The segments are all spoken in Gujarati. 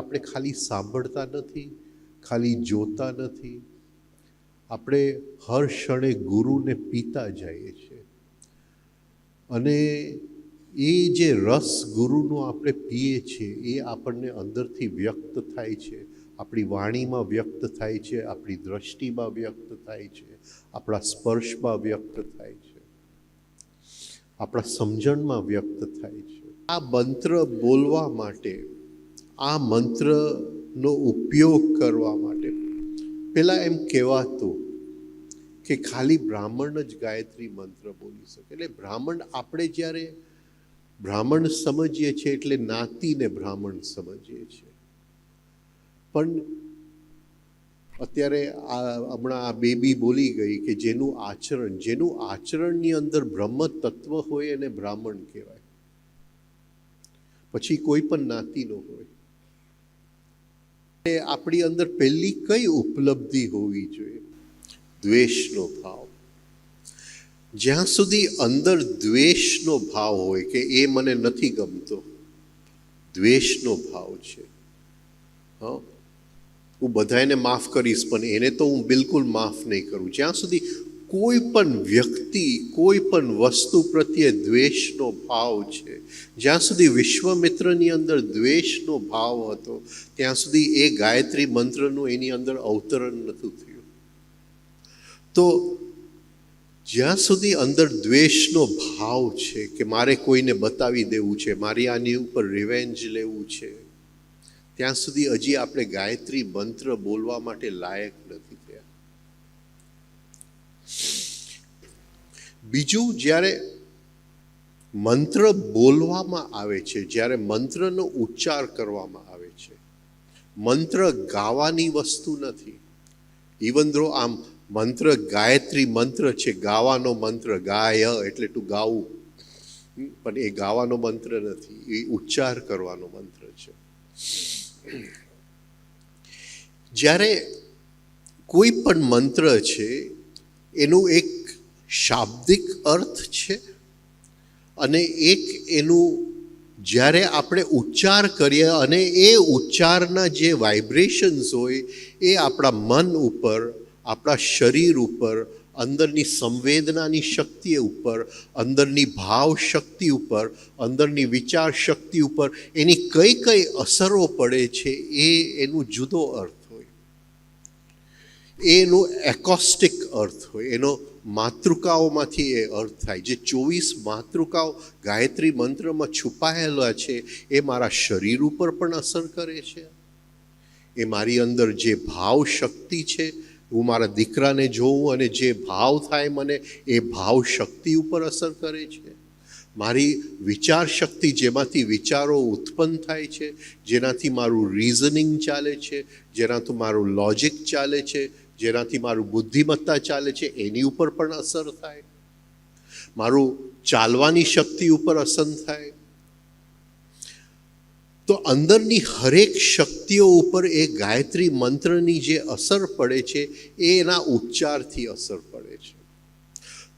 આપણે ખાલી સાંભળતા નથી, ખાલી જોતા નથી, આપણે હર ક્ષણે ગુરુને પીતા જઈએ છીએ. અને એ જે રસ ગુરુનો આપણે પીએ છીએ એ આપણને અંદરથી વ્યક્ત થાય છે, આપણી વાણીમાં વ્યક્ત થાય છે, આપણી દ્રષ્ટિમાં વ્યક્ત થાય છે, આપણા સ્પર્શમાં વ્યક્ત થાય છે, આપણા સમજણમાં વ્યક્ત થાય છે. આ મંત્ર બોલવા માટે, આ મંત્રનો ઉપયોગ કરવા માટે પહેલાં એમ કહેવાતું કે ખાલી બ્રાહ્મણ જ ગાયત્રી મંત્ર બોલી શકે. એટલે બ્રાહ્મણ, આપણે જ્યારે બ્રાહ્મણ સમજીએ છીએ એટલે નાતીને બ્રાહ્મણ સમજીએ છીએ. પણ અત્યારે હમણાં આ બેબી બોલી ગઈ કે જેનું આચરણની અંદર બ્રહ્મ તત્વ હોય એને બ્રાહ્મણ કહેવાય, પછી કોઈ પણ નાતીનો હોય. આપણી અંદર પહેલી કઈ ઉપલબ્ધિ હોવી જોઈએ? દ્વેષનો ભાવ. જ્યાં સુધી અંદર દ્વેષનો ભાવ હોય કે એ મને નથી ગમતો, દ્વેષનો ભાવ છે, હા, હું બધાને માફ કરીશ પણ એને તો હું બિલકુલ માફ નહીં કરું. જ્યાં સુધી કોઈ પણ વ્યક્તિ, કોઈ પણ વસ્તુ પ્રત્યે દ્વેષનો ભાવ છે, જ્યાં સુધી વિશ્વામિત્રની અંદર દ્વેષનો ભાવ હતો, ત્યાં સુધી એ ગાયત્રી મંત્રનું એની અંદર અવતરણ નહોતું થયું. તો જ્યાં સુધી અંદર દ્વેષનો ભાવ છે કે મારે કોઈને બતાવી દેવું છે, મારી આની ઉપર રિવેન્જ લેવું છે, ત્યાં સુધી હજી આપણે ગાયત્રી મંત્ર બોલવા માટે લાયક નથી થયા. બીજું, જ્યારે મંત્ર બોલવામાં આવે છે, જ્યારે મંત્રનો ઉચ્ચાર કરવામાં આવે છે, મંત્ર ગાવાની વસ્તુ નથી. ઇવન ધો આમ મંત્ર ગાયત્રી મંત્ર છે, ગાવાનો મંત્ર, ગાય એટલે ટુ ગાવું, પણ એ ગાવાનો મંત્ર નથી, એ ઉચ્ચાર કરવાનો મંત્ર છે. જ્યારે કોઈ પણ મંત્ર છે એનું એક શાબ્દિક અર્થ છે અને એક એનું જ્યારે આપણે ઉચ્ચાર કરીએ અને એ ઉચ્ચારના જે વાઇબ્રેશન્સ હોય એ આપણા મન ઉપર, આપણા શરીર ઉપર, અંદરની સંવેદનાની શક્તિ ઉપર, અંદરની ભાવ શક્તિ ઉપર, અંદરની વિચાર શક્તિ ઉપર એની કઈ કઈ અસરો પડે છે એ એનું જુદો અર્થ હોય, એનો એકોસ્ટિક અર્થ હોય, એનો માતૃકાઓમાંથી એ અર્થ થાય. જે 24 માતૃકાઓ ગાયત્રી મંત્રમાં છુપાયેલા છે એ મારા શરીર ઉપર પણ અસર કરે છે, એ મારી અંદર જે ભાવ શક્તિ છે, હું મારા દીકરાને જોઉં અને જે ભાવ થાય મને, એ ભાવ શક્તિ ઉપર અસર કરે છે. મારી વિચાર શક્તિ, જેમાંથી વિચારો ઉત્પન્ન થાય છે, જેનાથી મારું રીઝનિંગ ચાલે છે, જેનાથી મારું લોજિક ચાલે છે, જેનાથી મારું બુદ્ધિમત્તા ચાલે છે, એની ઉપર પણ અસર થાય. મારું ચાલવાની શક્તિ ઉપર અસર થાય. તો અંદરની હરેક શક્તિઓ ઉપર એ ગાયત્રી મંત્રની જે અસર પડે છે એ એના ઉચ્ચારથી અસર પડે છે.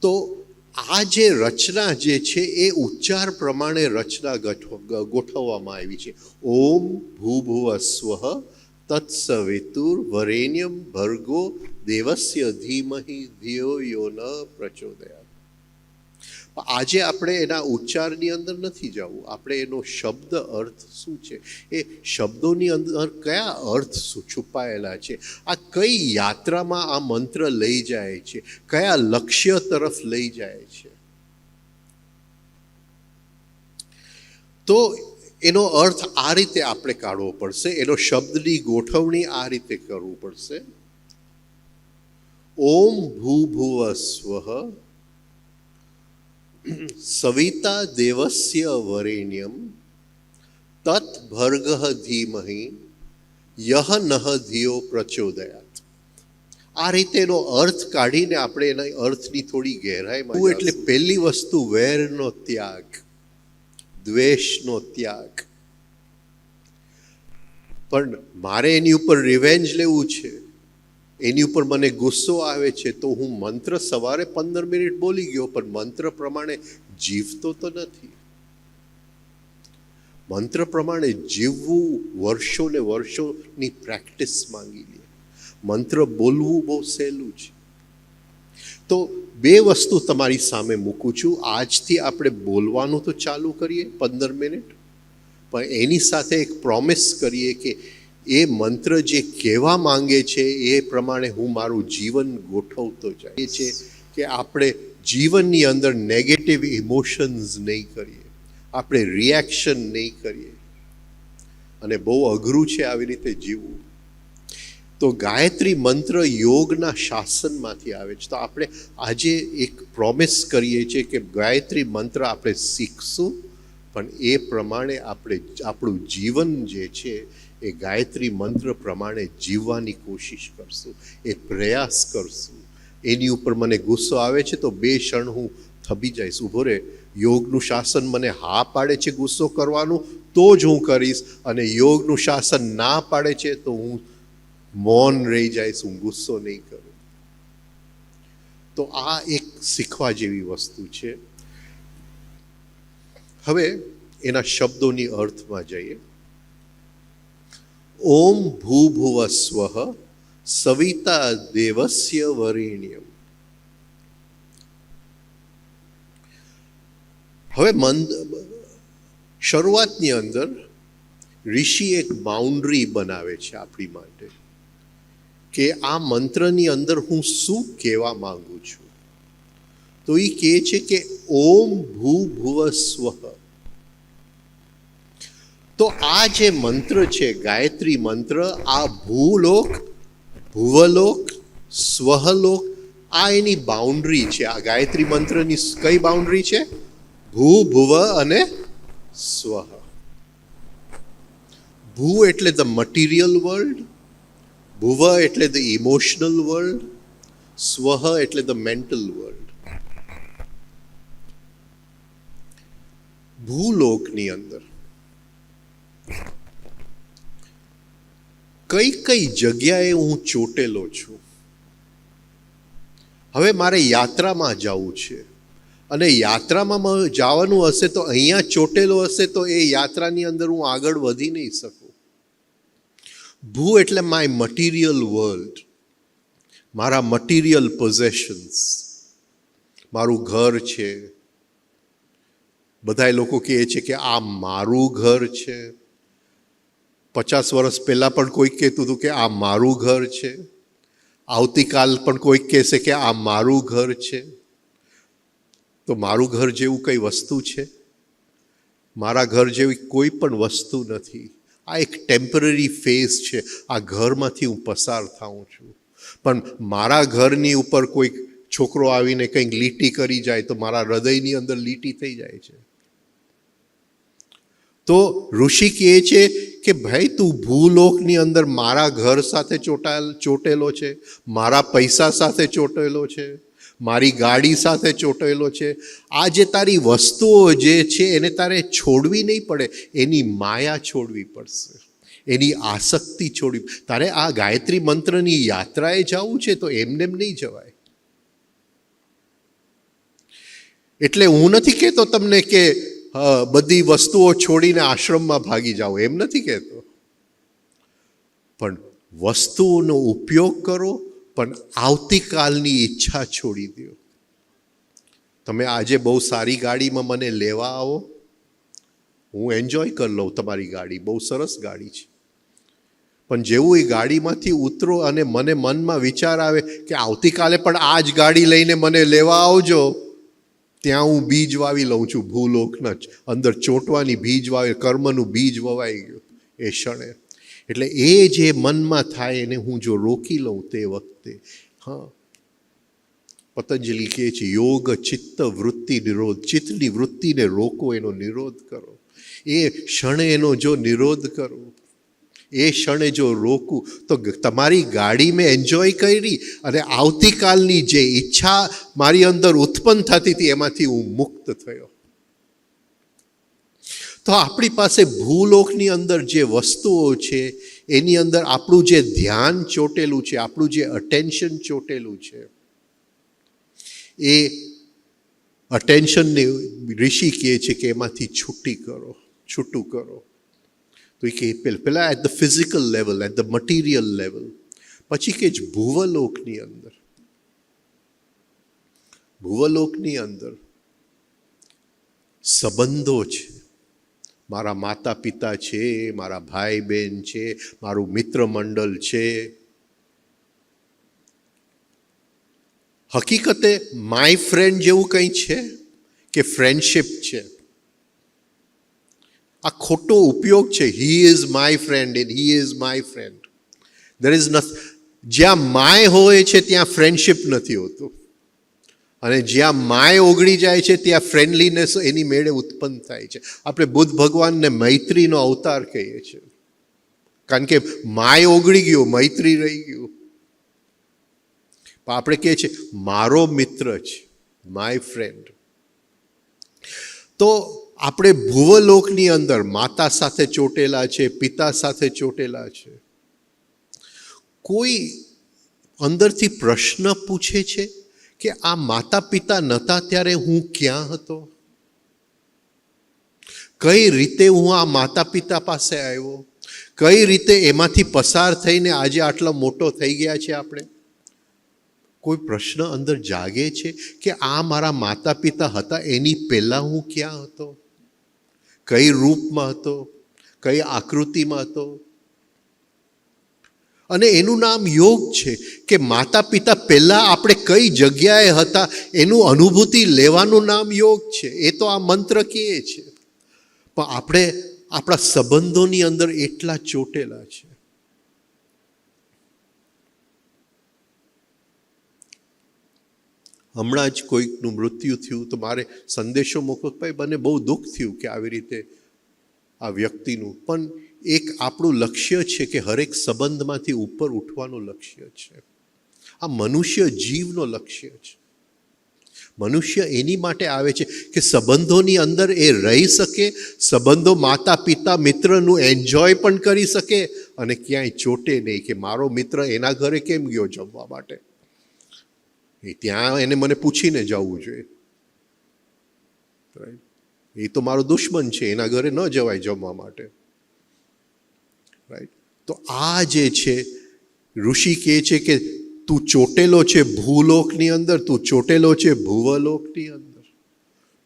તો આ જે રચના જે છે એ ઉચ્ચાર પ્રમાણે રચના ગોઠવવામાં આવી છે. ઓમ ભૂભુવસ્વઃ તત્સવિતુર વરેણ્યમ ભર્ગો દેવસ્ય ધીમહિ ધિયો યો ન પ્રચોદયાત. આજે આપણે એના ઉચ્ચારની અંદર નથી જવું, આપણે એનો શબ્દ અર્થ શું છે, એ શબ્દોની અંદર કયા અર્થ છુપાયેલા છે, આ કઈ યાત્રામાં આ મંત્ર લઈ જાય છે, કયા લક્ષ્ય તરફ લઈ જાય છે, તો એનો અર્થ આ રીતે આપણે કાઢવો પડશે, એનો શબ્દની ગોઠવણી આ રીતે કરવું પડશે. ઓમ ભૂભુવસ્વઃ સવિતા દેવસ્ય વરેણ્યમ તત ભર્ગઃ ધીમહિ યહ નઃ ધિયો પ્રચોદયાત. આ રીતે એનો અર્થ કાઢીને આપણે એના અર્થની થોડી ગહેરાઈમાં, એટલે પહેલી વસ્તુ વેરનો ત્યાગ, દ્વેષનો ત્યાગ. પણ મારે એની ઉપર રિવેન્જ લેવું છે, એની ઉપર મને ગુસ્સો આવે છે, તો હું મંત્ર સવારે 15 મિનિટ બોલી ગયો પણ મંત્ર પ્રમાણે જીવતો તો નથી. મંત્ર પ્રમાણે જીવવું વર્ષો ને વર્ષોની પ્રેક્ટિસ માંગી લે. મંત્ર બોલવું બહુ સહેલું છે. તો બે વસ્તુ તમારી સામે મૂકું છું. આજથી આપણે બોલવાનું તો ચાલુ કરીએ 15 મિનિટ, પણ એની સાથે એક પ્રોમિસ કરીએ કે એ મંત્ર જે કહેવા માંગે છે એ પ્રમાણે હું મારું જીવન ગોઠવતો જાય. એ છે કે આપણે જીવનની અંદર નેગેટિવ ઇમોશન્સ નહીં કરીએ, આપણે રિએક્શન નહીં કરીએ. અને બહુ અઘરું છે આવી રીતે જીવવું. તો ગાયત્રી મંત્ર યોગના શાસનમાંથી આવે છે. તો આપણે આજે એક પ્રોમિસ કરીએ છીએ કે ગાયત્રી મંત્ર આપણે શીખશું, પણ એ પ્રમાણે આપણે આપણું જીવન જે છે એ ગાયત્રી મંત્ર પ્રમાણે જીવવાની કોશિશ કરશું, એ પ્રયાસ કરશું. એની ઉપર મને ગુસ્સો આવે છે તો 2 ક્ષણ હું થબી જઈશ, ઊભો રહે. યોગનું શાસન મને હા પાડે છે ગુસ્સો કરવાનું તો જ હું કરીશ, અને યોગનું શાસન ના પાડે છે તો હું મૌન રહી જઈશ, હું ગુસ્સો નહીં કરું. તો આ એક શીખવા જેવી વસ્તુ છે. હવે એના શબ્દોની અર્થમાં જઈએ. ઓમ ભૂભુવ સ્વઃ સવિતા દેવસ્ય વરેણ્યમ. હવે શરૂઆતની અંદર ઋષિ એક બાઉન્ડ્રી બનાવે છે આપણી માટે કે આ મંત્રની અંદર હું શું કહેવા માંગુ છું. તો એ કહે છે કે ઓમ ભૂભુવ સ્વઃ. તો આ જે મંત્ર છે ગાયત્રી મંત્ર, આ ભૂલોક, ભુવલોક, સ્વહલોક, આ એની બાઉન્ડ્રી છે. આ ગાયત્રી મંત્રની કઈ બાઉન્ડ્રી છે? ભૂ, ભુવ અને સ્વહ. ભૂ એટલે ધ મટીરિયલ વર્લ્ડ, ભુવ એટલે ધ ઇમોશનલ વર્લ્ડ, સ્વહ એટલે ધ મેન્ટલ વર્લ્ડ. ભૂલોકની અંદર કઈ કઈ જગ્યાએ હું ચોટેલો છું. હવે મારે યાત્રામાં જવું છે અને યાત્રામાં જવાનું હશે તો અહીંયા ચોટેલો હશે તો એ યાત્રાની અંદર હું આગળ વધી નહીં શકું. ભૂ એટલે માય મટીરિયલ વર્લ્ડ, મારા મટીરિયલ પોઝેશન્સ, મારું ઘર છે. બધા લોકો કહે છે કે આ મારું ઘર છે. 50 વર્ષ પહેલાં પણ કોઈક કહેતું હતું કે આ મારું ઘર છે. આવતીકાલ પણ કોઈક કહેશે કે આ મારું ઘર છે. તો મારું ઘર જેવું કઈ વસ્તુ છે? મારા ઘર જેવી કોઈ પણ વસ્તુ નથી. આ એક ટેમ્પરરી ફેઝ છે. આ ઘરમાંથી હું પસાર થાઉં છું. પણ મારા ઘરની ઉપર કોઈક છોકરો આવીને કંઈક લીટી કરી જાય તો મારા હૃદયની અંદર લીટી થઈ જાય છે. તો ઋષિ કહે છે કે ભાઈ તું ભૂલોકની અંદર મારા ઘર સાથે ચોટેલો છે, મારા પૈસા સાથે ચોટેલો છે, મારી ગાડી સાથે ચોટેલો છે. આ જે તારી વસ્તુઓ જે છે એને તારે છોડવી નહીં પડે, એની માયા છોડવી પડશે, એની આસક્તિ છોડવી. તારે આ ગાયત્રી મંત્રની યાત્રાએ જવું છે તો એમને નહીં જવાય. એટલે હું નથી કહેતો તમને કે બધી વસ્તુઓ છોડીને આશ્રમમાં ભાગી જાઓ, એમ નથી કહેતો. પણ વસ્તુઓનો ઉપયોગ કરો, પણ આવતીકાલની ઈચ્છા છોડી દો. તમે આજે બહુ સારી ગાડીમાં મને લેવા આવો, હું એન્જોય કરી લઉં તમારી ગાડી, બહુ સરસ ગાડી છે. પણ જેવું એ ગાડીમાંથી ઉતરો અને મને મનમાં વિચાર આવે કે આવતીકાલે પણ આ જ ગાડી લઈને મને લેવા આવજો, ત્યાં હું બીજ વાવી લઉં છું. ભૂલોકના અંદર ચોંટવાની બીજ વાવી, કર્મનું બીજ વવાઈ ગયું એ ક્ષણે. એટલે એ જે મનમાં થાય એને હું જો રોકી લઉં તે વખતે, હા, પતંજલિ કહે છે યોગ ચિત્ત વૃત્તિ નિરોધ. ચિત્તની વૃત્તિને રોકો, એનો નિરોધ કરો. એ ક્ષણે એનો જો નિરોધ કરો, એ ક્ષણે જો રોકું તો તમારી ગાડી મેં એન્જોય કરી અને આવતીકાલની જે ઈચ્છા મારી અંદર ઉત્પન્ન થતી હતી એમાંથી હું મુક્ત થયો. તો આપણી પાસે ભૂલોકની અંદર જે વસ્તુઓ છે એની અંદર આપણું જે ધ્યાન ચોટેલું છે, આપણું જે અટેન્શન ચોટેલું છે, એ અટેન્શનને ઋષિ કહે છે કે એમાંથી છૂટી કરો, છૂટું કરો. તો એ કે પહેલાં at the physical level, at the material level, પછી કે જ ભુવલોકની અંદર. ભુવલોકની અંદર સંબંધો છે. મારા માતા પિતા છે, મારા ભાઈ બહેન છે, મારું મિત્ર મંડળ છે. હકીકતે માય ફ્રેન્ડ જેવું કંઈ છે કે ફ્રેન્ડશિપ છે? આ ખોટો ઉપયોગ છે. He is my friend and he is my friend. There is નથ. જ્યાં માય હોય છે ત્યાં ફ્રેન્ડશિપ નથી હોતું, અને જ્યાં માય ઓગળી જાય છે ત્યાં ફ્રેન્ડલીનેસ એની મેળે ઉત્પન્ન થાય છે. આપણે બુદ્ધ ભગવાનને મૈત્રીનો અવતાર કહીએ છીએ, કારણ કે માય ઓગળી ગયો, મૈત્રી રહી ગયું. પણ આપણે કહીએ છીએ મારો મિત્ર છે, માય ફ્રેન્ડ. તો આપણે ભુવલોકની અંદર માતા સાથે ચોટેલા છે, પિતા સાથે ચોટેલા છે. કોઈ અંદરથી પ્રશ્ન પૂછે છે કે આ માતા પિતા નહોતા ત્યારે હું ક્યાં હતો? કઈ રીતે હું આ માતા પિતા પાસે આવ્યો? કઈ રીતે એમાંથી પસાર થઈને આજે આટલા મોટો થઈ ગયા છે આપણે? કોઈ પ્રશ્ન અંદર જાગે છે કે આ મારા માતા પિતા હતા એની પહેલાં હું ક્યાં હતો? કઈ રૂપમાં હતો? કઈ આકૃતિમાં હતો? અને એનું નામ યોગ છે કે માતા પિતા પહેલાં આપણે કઈ જગ્યાએ હતા એનું અનુભૂતિ લેવાનું નામ યોગ છે. એ તો આ મંત્ર કહે છે. પણ આપણે આપણા સંબંધોની અંદર એટલા ચોટેલા છે. હમણાં જ કોઈકનું મૃત્યુ થયું તો મારે સંદેશો મોકલો, ભાઈ મને બહુ દુઃખ થયું કે આવી રીતે આ વ્યક્તિનું. પણ એક આપણું લક્ષ્ય છે કે હરેક સંબંધમાંથી ઉપર ઉઠવાનું લક્ષ્ય છે. આ મનુષ્ય જીવનો લક્ષ્ય છે. મનુષ્ય એની માટે આવે છે કે સંબંધોની અંદર એ રહી શકે, સંબંધો માતા પિતા મિત્રનું એન્જોય પણ કરી શકે, અને ક્યાંય ચોટે નહીં કે મારો મિત્ર એના ઘરે કેમ ગયો જમવા માટે, ત્યાં એને મને પૂછીને જવું જોઈએ. એ તો મારો દુશ્મન છે, એના ઘરે ન જવાય જમવા માટે. રાઈટ. તો આ જે છે, ઋષિ કહે છે કે તું ચોટેલો છે ભૂલોકની અંદર, તું ચોટેલો છે ભુવલોકની અંદર,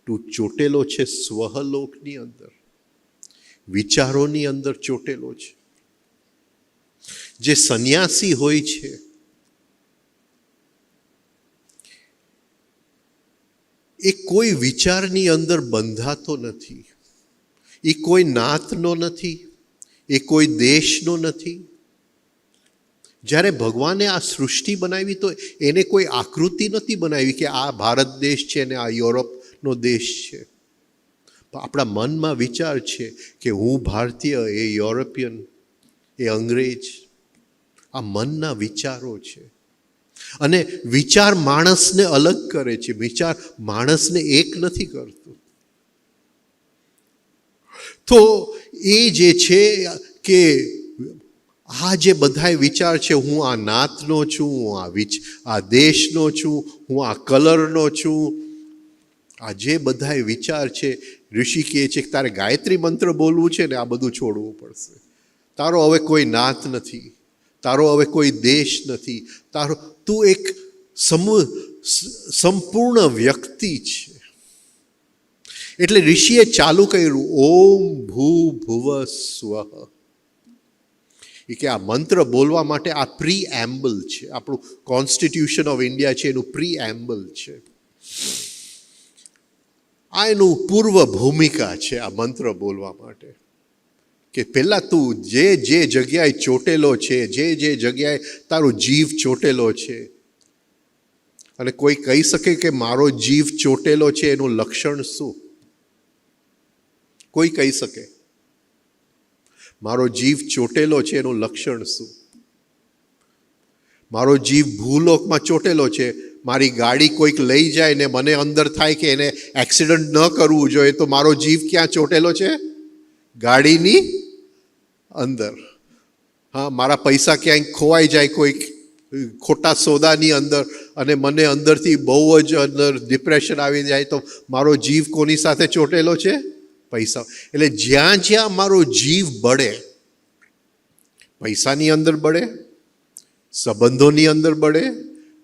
તું ચોટેલો છે સ્વહલોકની અંદર, વિચારોની અંદર ચોટેલો છે. જે સંન્યાસી હોય છે એ કોઈ વિચારની અંદર બંધાતો નથી. એ કોઈ નાતનો નથી, એ કોઈ દેશનો નથી. જ્યારે ભગવાને આ સૃષ્ટિ બનાવી તો એને કોઈ આકૃતિ નથી બનાવી કે આ ભારત દેશ છે ને આ યુરોપનો દેશ છે. આપણા મનમાં વિચાર છે કે હું ભારતીય, એ યુરોપિયન, એ અંગ્રેજ. આ મનના વિચારો છે. અને વિચાર માણસને અલગ કરે છે, વિચાર માણસને એક નથી કરતું. તો એ જે છે કે આ જે બધા વિચાર છે, હું આ નાતનો છું, હું આ દેશનો છું, હું આ કલરનો છું, આ જે બધા વિચાર છે, ઋષિ કહે છે કે તારે ગાયત્રી મંત્ર બોલવું છે ને આ બધું છોડવું પડશે. તારો હવે કોઈ નાત નથી, તારો હવે કોઈ દેશ નથી, તું એક સંપૂર્ણ વ્યક્તિ છે. એટલે ઋષિએ ચાલુ કર્યું ઓમ ભૂ ભુવ સ્વઃ. એ કે આ મંત્ર બોલવા માટે આ પ્રી એમ્બલ છે. આપણું કોન્સ્ટિટ્યુશન ઓફ ઇન્ડિયા છે એનું પ્રી એમ્બલ છે. આ એનું પૂર્વ ભૂમિકા છે આ મંત્ર બોલવા માટે. કે પહેલાં તું જે જગ્યાએ ચોટેલો છે, જે જગ્યાએ તારો જીવ ચોટેલો છે, અને કોઈ કહી શકે કે મારો જીવ ચોટેલો છે એનું લક્ષણ શું? કોઈ કહી શકે મારો જીવ ચોટેલો છે એનું લક્ષણ શું? મારો જીવ ભૂલોકમાં ચોટેલો છે, મારી ગાડી કોઈક લઈ જાય ને મને અંદર થાય કે એને એક્સિડન્ટ ન કરવું જોઈએ, તો મારો જીવ ક્યાં ચોટેલો છે? ગાડીની અંદર. હા, મારા પૈસા ક્યાંય ખોવાઈ જાય કોઈક ખોટા સોદાની અંદર, અને મને અંદરથી બહુ જ અંદર ડિપ્રેશન આવી જાય, તો મારો જીવ કોની સાથે ચોટેલો છે? પૈસા. એટલે જ્યાં જ્યાં મારો જીવ બળે, પૈસાની અંદર બળે, સંબંધોની અંદર બળે,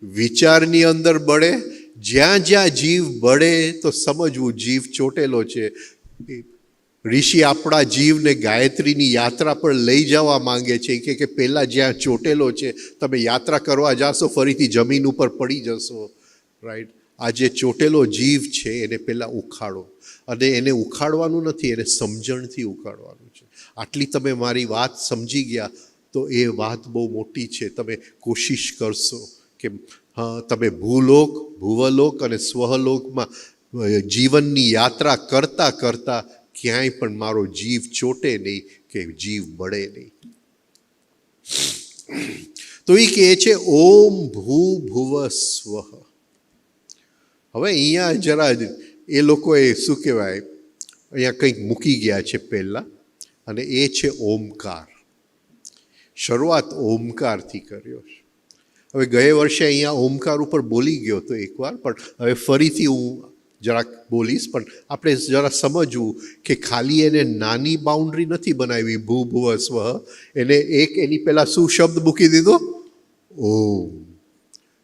વિચારની અંદર બળે, જ્યાં જ્યાં જીવ બળે તો સમજવું જીવ ચોટેલો છે. ઋષિ આપણા જીવને ગાયત્રીની યાત્રા પર લઈ જવા માંગે છે કે પહેલાં જ્યાં ચોટેલો છે તમે યાત્રા કરવા જાશો ફરીથી જમીન ઉપર પડી જશો. રાઈટ? આ જે ચોટેલો જીવ છે એને પહેલાં ઉખાડો, અને એને ઉખાડવાનું નથી, એને સમજણથી ઉખાડવાનું છે. આટલી તમે મારી વાત સમજી ગયા તો એ વાત બહુ મોટી છે. તમે કોશિશ કરશો કે હા, તમે ભૂલોક, ભુવલોક અને સ્વહલોકમાં જીવનની યાત્રા કરતાં કરતાં ક્યાંય પણ મારો જીવ ચોટે નહીં કે જીવ બળે નહીં. તો એ કહે છે ઓમ ભૂ ભુવ સ્વઃ. હવે અહીંયા જરા એ લોકોએ શું કહેવાય, અહીંયા કંઈક મૂકી ગયા છે પહેલાં, અને એ છે ઓમકાર. શરૂઆત ઓમકારથી કર્યો છે. હવે ગયા વર્ષે અહીંયા ઓમકાર ઉપર બોલી ગયો તો એકવાર, પણ હવે ફરીથી હું જરાક બોલીશ. પણ આપણે જરા સમજવું કે ખાલી એને નાની બાઉન્ડ્રી નથી બનાવી ભૂ ભુવ સ્વ, એને એક એની પહેલાં શું શબ્દ મૂકી દીધો? ઓમ.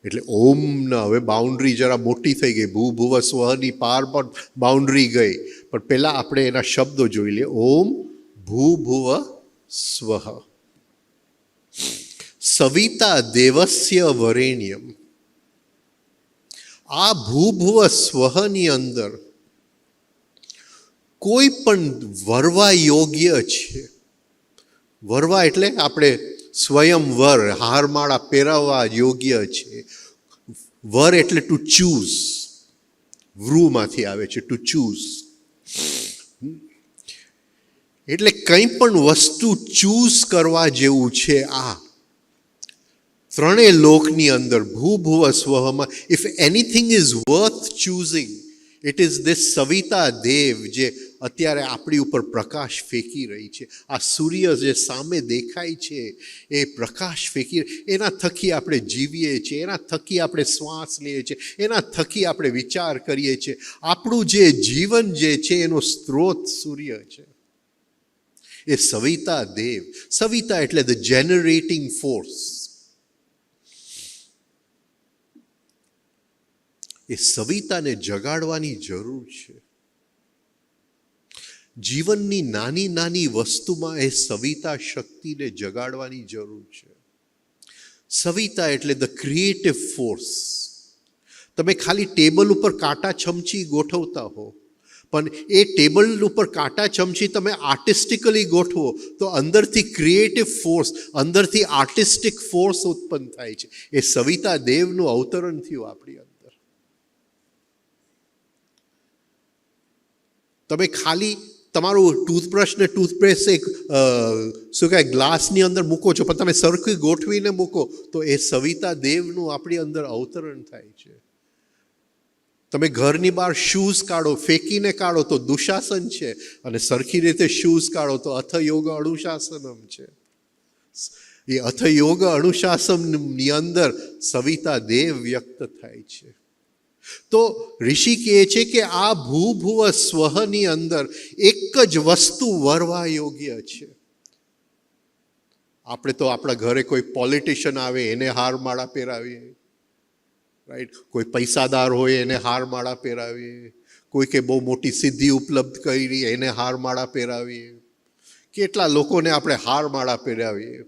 એટલે ઓમના હવે બાઉન્ડ્રી જરા મોટી થઈ ગઈ. ભૂ ભુવ સ્વની પાર પણ બાઉન્ડ્રી ગઈ. પણ પહેલાં આપણે એના શબ્દો જોઈ લઈએ. ઓમ ભૂ ભુવ સ્વ સવિતા દેવસ્ય વરેણ્યમ. આ ભૂભુવ સ્વહની અંદર કોઈ પણ વરવા યોગ્ય છે. વરવા એટલે આપણે સ્વયંવર, હારમાળા પહેરાવવા યોગ્ય છે. વર એટલે ટુ ચૂઝ, વૃમાંથી આવે છે ટુ ચૂઝ. એટલે કંઈ પણ વસ્તુ ચૂઝ કરવા જેવું છે. આ ત્રણેય લોકની અંદર ભૂભુવ સ્વહમાં if anything is worth choosing it is this Savita Dev જે અત્યારે આપણી ઉપર પ્રકાશ ફેંકી રહી છે. આ સૂર્ય જે સામે દેખાય છે એ પ્રકાશ ફેંકી, એના થકી આપણે જીવીએ છીએ, એના થકી આપણે શ્વાસ લઈએ છીએ, એના થકી આપણે વિચાર કરીએ છીએ. આપણું જે જીવન જે છે એનો સ્ત્રોત સૂર્ય છે. એ સવિતા દેવ. સવિતા એટલે ધ જેનરેટિંગ ફોર્સ. એ સવિતાને જગાડવાની જરૂર છે. જીવનની નાની નાની વસ્તુમાં એ સવિતા શક્તિને જગાડવાની જરૂર છે. સવિતા એટલે ધ ક્રિએટિવ ફોર્સ. તમે ખાલી ટેબલ ઉપર કાંટા ચમચી ગોઠવતા હો, પણ એ ટેબલ ઉપર કાંટા ચમચી તમે આર્ટિસ્ટિકલી ગોઠવો તો અંદરથી ક્રિએટિવ ફોર્સ, અંદરથી આર્ટિસ્ટિક ફોર્સ ઉત્પન્ન થાય છે. એ સવિતા દેવનું અવતરણ થયું આપણી અંદર. તમે ખાલી તમારું ટૂથબ્રશ ને ટૂથપેસ્ટ એક શું કહેવાય ગ્લાસની અંદર મૂકો છો, પણ તમે સરખી ગોઠવીને મૂકો તો એ સવિતા દેવનું આપણી અંદર અવતરણ થાય છે. તમે ઘરની બહાર શૂઝ કાઢો, ફેંકીને કાઢો તો દુશાસન છે, અને સરખી રીતે શૂઝ કાઢો તો અથ યોગ અનુશાસનમ છે. એ અથ યોગ અનુશાસનની અંદર સવિતા દેવ વ્યક્ત થાય છે. તો ઋષિ કહે છે કે આ ભૂભુવ સ્વહની અંદર એક જ વસ્તુ વરવા યોગ્ય છે. આપણે તો આપણા ઘરે કોઈ પોલિટિશિયન આવે એને હારમાળા પહેરાવીએ, રાઈટ? કોઈ પૈસાદાર હોય એને હારમાળા પહેરાવીએ, કોઈ કે બહુ મોટી સિદ્ધિ ઉપલબ્ધ કરી એને હારમાળા પહેરાવીએ, કેટલા લોકોને આપણે હારમાળા પહેરાવીએ,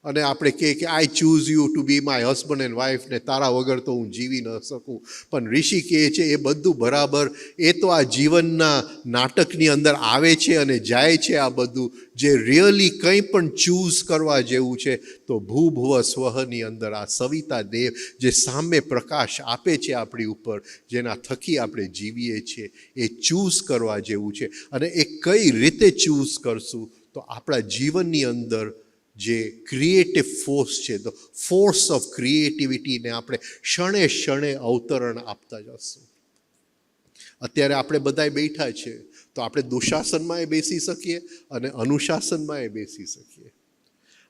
અને આપણે કહે કે I choose you to be my husband and wife, ને તારા વગર તો હું જીવી ન શકું. પણ ઋષિ કહે છે એ બધું બરાબર, એ તો આ જીવનના નાટકની અંદર આવે છે અને જાય છે. આ બધું જે રિયલી કંઈ પણ ચૂઝ કરવા જેવું છે તો ભૂભુવ સ્વહની અંદર આ સવિતા દેવ જે સામે પ્રકાશ આપે છે આપણી ઉપર, જેના થકી આપણે જીવીએ છીએ, એ ચૂઝ કરવા જેવું છે. અને એ કઈ રીતે ચૂઝ કરશું તો આપણા જીવનની અંદર જે ક્રિએટિવ ફોર્સ છે, ધ ફોર્સ ઓફ ક્રિએટિવિટીને આપણે ક્ષણે ક્ષણે અવતરણ આપતા જશું. અત્યારે આપણે બધાય બેઠા છે તો આપણે દુશાસનમાં એ બેસી શકીએ અને અનુશાસનમાં એ બેસી શકીએ.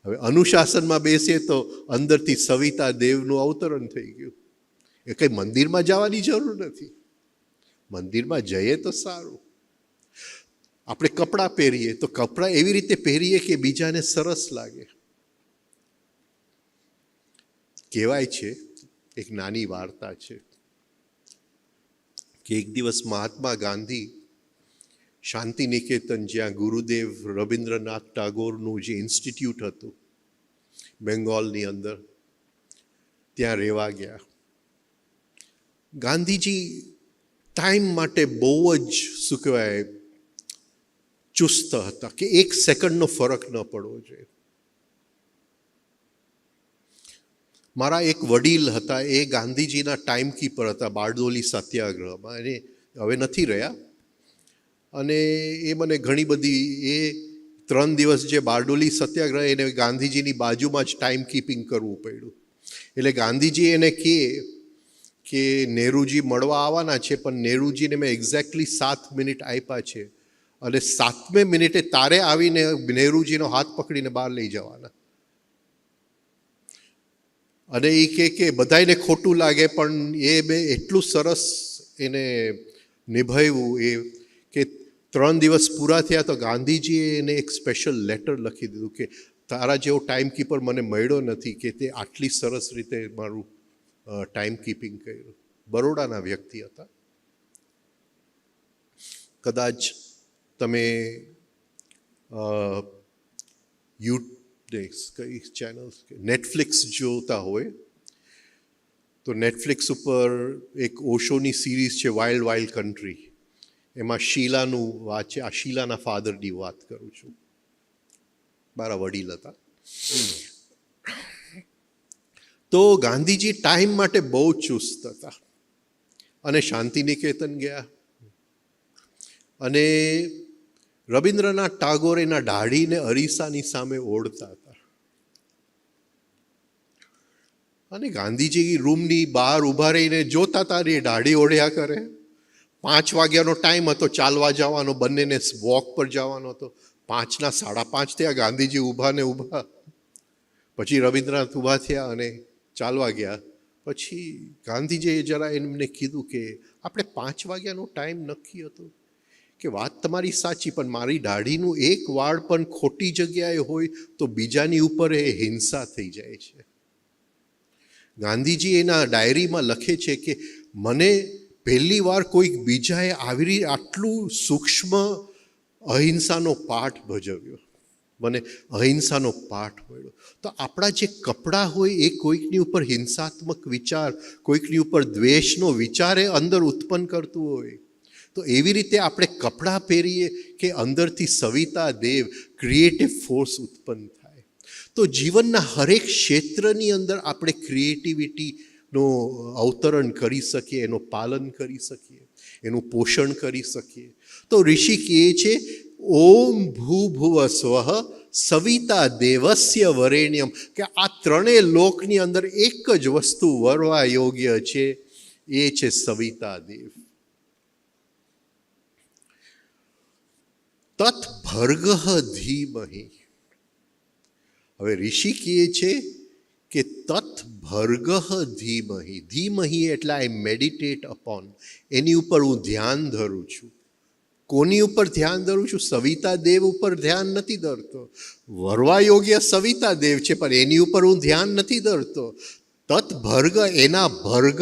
હવે અનુશાસનમાં બેસીએ તો અંદરથી સવિતા દેવનું અવતરણ થઈ ગયું. એ કંઈ મંદિરમાં જવાની જરૂર નથી. મંદિરમાં જઈએ તો સારું. આપણે કપડાં પહેરીએ તો કપડાં એવી રીતે પહેરીએ કે બીજાને સરસ લાગે. કહેવાય છે, એક નાની વાર્તા છે કે એક દિવસ મહાત્મા ગાંધી શાંતિ નિકેતન, જ્યાં ગુરુદેવ રવિન્દ્રનાથ ટાગોરનું જે ઇન્સ્ટિટ્યૂટ હતું બેંગોલની અંદર, ત્યાં રહેવા ગયા. ગાંધીજી ટાઈમ માટે બહુ જ શું કહેવાય ચુસ્ત હતા કે એક સેકન્ડનો ફરક ન પડવો જોઈએ. મારા એક વડીલ હતા, એ ગાંધીજીના ટાઈમકીપર હતા બારડોલી સત્યાગ્રહમાં, અને હવે નથી રહ્યા. અને એ મને ઘણી બધી, એ 3 દિવસ જે બારડોલી સત્યાગ્રહ, એને ગાંધીજીની બાજુમાં જ ટાઈમ કીપિંગ કરવું પડ્યું. એટલે ગાંધીજી એને કહે કે નહેરુજી મળવા આવવાના છે, પણ નહેરુજીને મેં એક્ઝેક્ટલી 7 મિનિટ આપ્યા છે, અને 7મે મિનિટે તારે આવીને નહેરુજીનો હાથ પકડીને બહાર લઈ જવાના. અને એ કે બધાને ખોટું લાગે, પણ એ બે એટલું સરસ એને નિભાવ્યું એ કે 3 દિવસ પૂરા થયા તો ગાંધીજીએ એને એક સ્પેશિયલ લેટર લખી દીધું કે તારા જેવો ટાઈમકીપર મને મળ્યો નથી, કે તે આટલી સરસ રીતે મારું ટાઈમ કીપિંગ કર્યું. બરોડાના વ્યક્તિ હતા. કદાચ તમે કઈ ચેનલ નેટફ્લિક્સ જોતા હોય તો નેટફ્લિક્સ ઉપર એક ઓશોની સિરીઝ છે વાઇલ્ડ વાઇલ્ડ કન્ટ્રી. એમાં શીલાનું વાત છે. આ શીલાના ફાધરની વાત કરું છું, મારા વડીલ હતા. તો ગાંધીજી ટાઈમ માટે બહુ ચુસ્ત હતા અને શાંતિ નિકેતન ગયા. અને રવિન્દ્રનાથ ટાગોર એના દાઢીને અરીસાની સામે ઓળતા હતા. અને ગાંધીજી રૂમની બહાર ઊભા રહીને જોતા હતા, એ દાઢી ઓઢ્યા કરે. 5 વાગ્યાનો ટાઈમ હતો ચાલવા જવાનો, બંનેને વોક પર જવાનો હતો. 5ના 5:30 થયા, ગાંધીજી ઊભા ને ઊભા. પછી રવિન્દ્રનાથ ઊભા થયા અને ચાલવા ગયા. પછી ગાંધીજીએ જરા એમને કીધું કે આપણે 5 વાગ્યાનો ટાઈમ નક્કી હતો, કે વાત તમારી સાચી, પણ મારી દાઢીનું એક વાળ પણ ખોટી જગ્યાએ હોય તો બીજાની ઉપર એ હિંસા થઈ જાય છે. ગાંધીજી એના ડાયરીમાં લખે છે કે મને પહેલી વાર કોઈક બીજાએ આવી આટલું સૂક્ષ્મ અહિંસાનો પાઠ ભજવ્યો, મને અહિંસાનો પાઠ મળ્યો. તો આપણા જે કપડાં હોય એ કોઈકની ઉપર હિંસાત્મક વિચાર, કોઈકની ઉપર દ્વેષનો વિચાર એ અંદર ઉત્પન્ન કરતું હોય, તો એવી રીતે આપણે કપડાં પહેરીએ કે અંદરથી સવિતા દેવ, ક્રિએટિવ ફોર્સ ઉત્પન્ન થાય. તો જીવનના હરેક ક્ષેત્રની અંદર આપણે ક્રિએટિવિટીનો અવતરણ કરી શકીએ, એનું પાલન કરી શકીએ, એનું પોષણ કરી શકીએ. તો ઋષિ કહે છે ઓમ ભૂભુવ સ્વઃ સવિતા દેવસ્ય વરેણ્યમ, કે આ ત્રણેય લોકની અંદર એક જ વસ્તુ વરવા યોગ્ય છે, એ છે સવિતા દેવ. તત ભર્ગ ધીમહિ. હવે ઋષિ કહે છે કે તત ભર્ગ ધીમહિ. ધીમહિ એટલે આઈ મેડિટેટ અપોન, એની ઉપર હું ધ્યાન ધરું છું. કોની ઉપર ધ્યાન ધરું છું? સવિતા દેવ ઉપર ધ્યાન નથી ધરતો. વરવા યોગ્ય સવિતા દેવ છે, પણ એની ઉપર હું ધ્યાન નથી ધરતો. તત ભર્ગ, એના ભર્ગ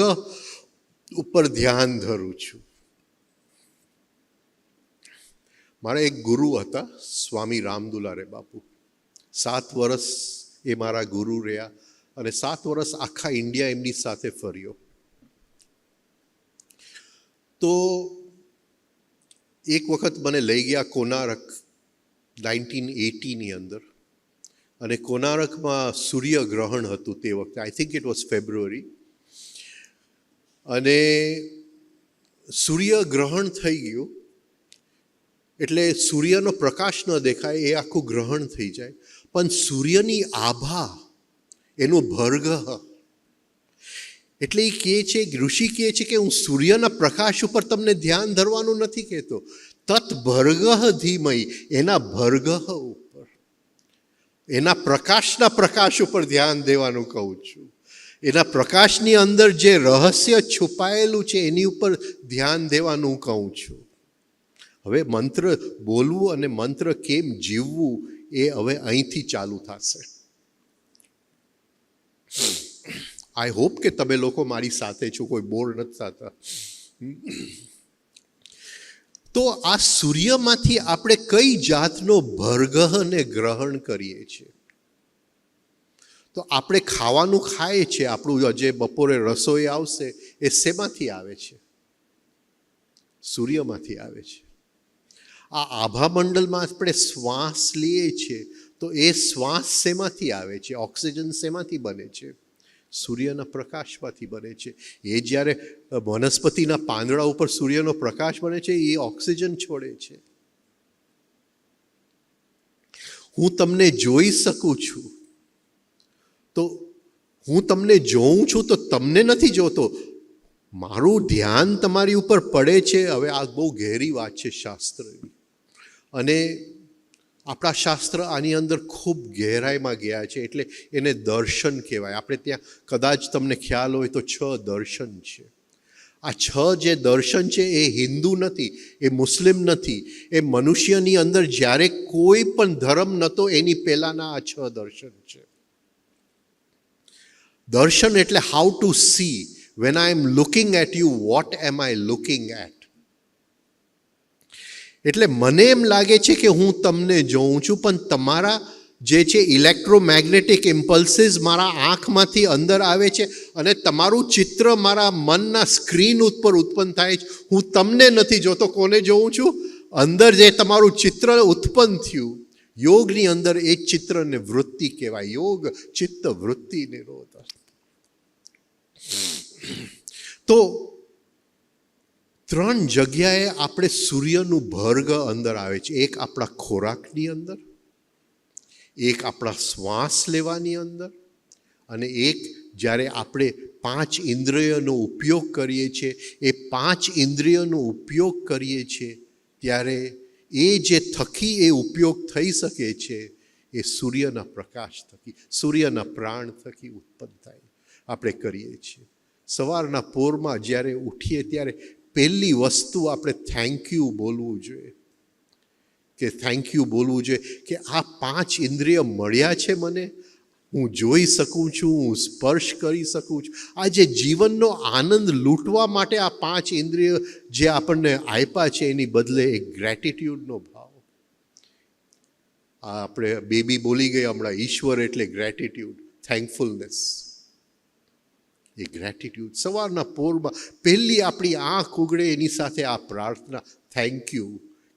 ઉપર ધ્યાન ધરું છું. મારા એક ગુરુ હતા સ્વામી રામદુલારે બાપુ. 7 વર્ષ એ મારા ગુરુ રહ્યા, અને 7 વર્ષ આખા ઇન્ડિયા એમની સાથે ફર્યો. તો એક વખત મને લઈ ગયા કોનારક 1980ની અંદર, અને કોનારકમાં સૂર્યગ્રહણ હતું તે વખતે. આઈ થિંક ઇટ વોઝ ફેબ્રુઆરી. અને સૂર્યગ્રહણ થઈ ગયું એટલે સૂર્યનો પ્રકાશ ન દેખાય, એ આખું ગ્રહણ થઈ જાય. પણ સૂર્યની આભા, એનું ભર્ગ, એટલે એ કહે છે, ઋષિ કહે છે કે હું સૂર્યના પ્રકાશ ઉપર તમને ધ્યાન ધરવાનું નથી કહેતો. તત ભર્ગ ધીમહિ, એના ભર્ગ ઉપર, એના પ્રકાશના પ્રકાશ ઉપર ધ્યાન દેવાનું કહું છું. એના પ્રકાશની અંદર જે રહસ્ય છુપાયેલું છે એની ઉપર ધ્યાન દેવાનું કહું છું. હવે મંત્ર બોલવું અને મંત્ર કેમ જીવવું એ હવે અહીંથી ચાલુ થશે. આઈ હોપ કે તમે લોકો મારી સાથે છો, કોઈ બોર નથી થતા. તો આ સૂર્યમાંથી આપણે કઈ જાતનો ભરગહ ને ગ્રહણ કરીએ છીએ? તો આપણે ખાવાનું ખાઈએ છીએ, આપણું જે બપોરે રસોઈ આવશે એ શેમાંથી આવે છે? સૂર્યમાંથી આવે છે. આ આભામંડળમાં આપણે શ્વાસ લઈએ છીએ તો એ શ્વાસ શેમાંથી આવે છે? ઓક્સિજન શેમાંથી બને છે? સૂર્યના પ્રકાશમાંથી બને છે. એ જ્યારે વનસ્પતિના પાંદડા ઉપર સૂર્યનો પ્રકાશ બને છે એ ઓક્સિજન છોડે છે. હું તમને જોઈ શકું છું, તો હું તમને જોઉં છું તો તમને નથી જોતો, મારું ધ્યાન તમારી ઉપર પડે છે. હવે આ બહુ ગહેરી વાત છે શાસ્ત્રની, અને આપણા શાસ્ત્ર આની અંદર ખૂબ ગહેરાઈમાં ગયા છે, એટલે એને દર્શન કહેવાય. આપણે ત્યાં કદાચ તમને ખ્યાલ હોય તો 6 દર્શન છે. આ 6 જે દર્શન છે એ હિન્દુ નથી, એ મુસ્લિમ નથી, એ મનુષ્યની અંદર જ્યારે કોઈ પણ ધર્મ નહોતો એની પહેલાંના આ 6 દર્શન છે. દર્શન એટલે how to see. When I am looking at you, what am I looking at? એટલે મને એમ લાગે છે કે હું તમને જોઉં છું, પણ તમારા જે છે ઇલેક્ટ્રોમેગ્નેટિક ઇમ્પલ્સીસ મારા આંખમાંથી અંદર આવે છે અને તમારું ચિત્ર મારા મનના સ્ક્રીન ઉપર ઉત્પન્ન થાય છે. હું તમને નથી જોતો. કોને જોઉં છું? અંદર જે તમારું ચિત્ર ઉત્પન્ન થયું, યોગની અંદર એ ચિત્રને વૃત્તિ કહેવાય. યોગ ચિત્ત વૃત્તિ નિરોધ. તો 3 જગ્યાએ આપણે સૂર્યનું ભર્ગ અંદર આવે છે. એક આપણા ખોરાકની અંદર, એક આપણા શ્વાસ લેવાની અંદર, અને એક જ્યારે આપણે 5 ઇન્દ્રિયોનો ઉપયોગ કરીએ છીએ. એ 5 ઇન્દ્રિયોનો ઉપયોગ કરીએ છીએ ત્યારે એ જે થકી એ ઉપયોગ થઈ શકે છે એ સૂર્યના પ્રકાશ થકી, સૂર્યના પ્રાણ થકી ઉત્પન્ન થાય. આપણે કરીએ છીએ. સવારના પોરમાં જ્યારે ઉઠીએ ત્યારે પહેલી વસ્તુ આપણે થેન્ક યુ બોલવું જોઈએ, કે થેન્ક યુ બોલવું જોઈએ કે આ 5 ઇન્દ્રિય મળ્યા છે મને, હું જોઈ શકું છું, હું સ્પર્શ કરી શકું છું. આ જે જીવનનો આનંદ લૂંટવા માટે આ 5 ઇન્દ્રિય જે આપણને આપ્યા છે એની બદલે એક ગ્રેટિટ્યૂડનો ભાવ. આ આપણે બેબી બોલી ગઈ હમણાં, ઈશ્વર એટલે ગ્રેટિટ્યૂડ, થેન્કફુલનેસ. એ ગ્રેટિટ્યૂડ સવારના પોરમાં પહેલી આપણી આંખ ઉગડે એની સાથે આ પ્રાર્થના, થેન્ક યુ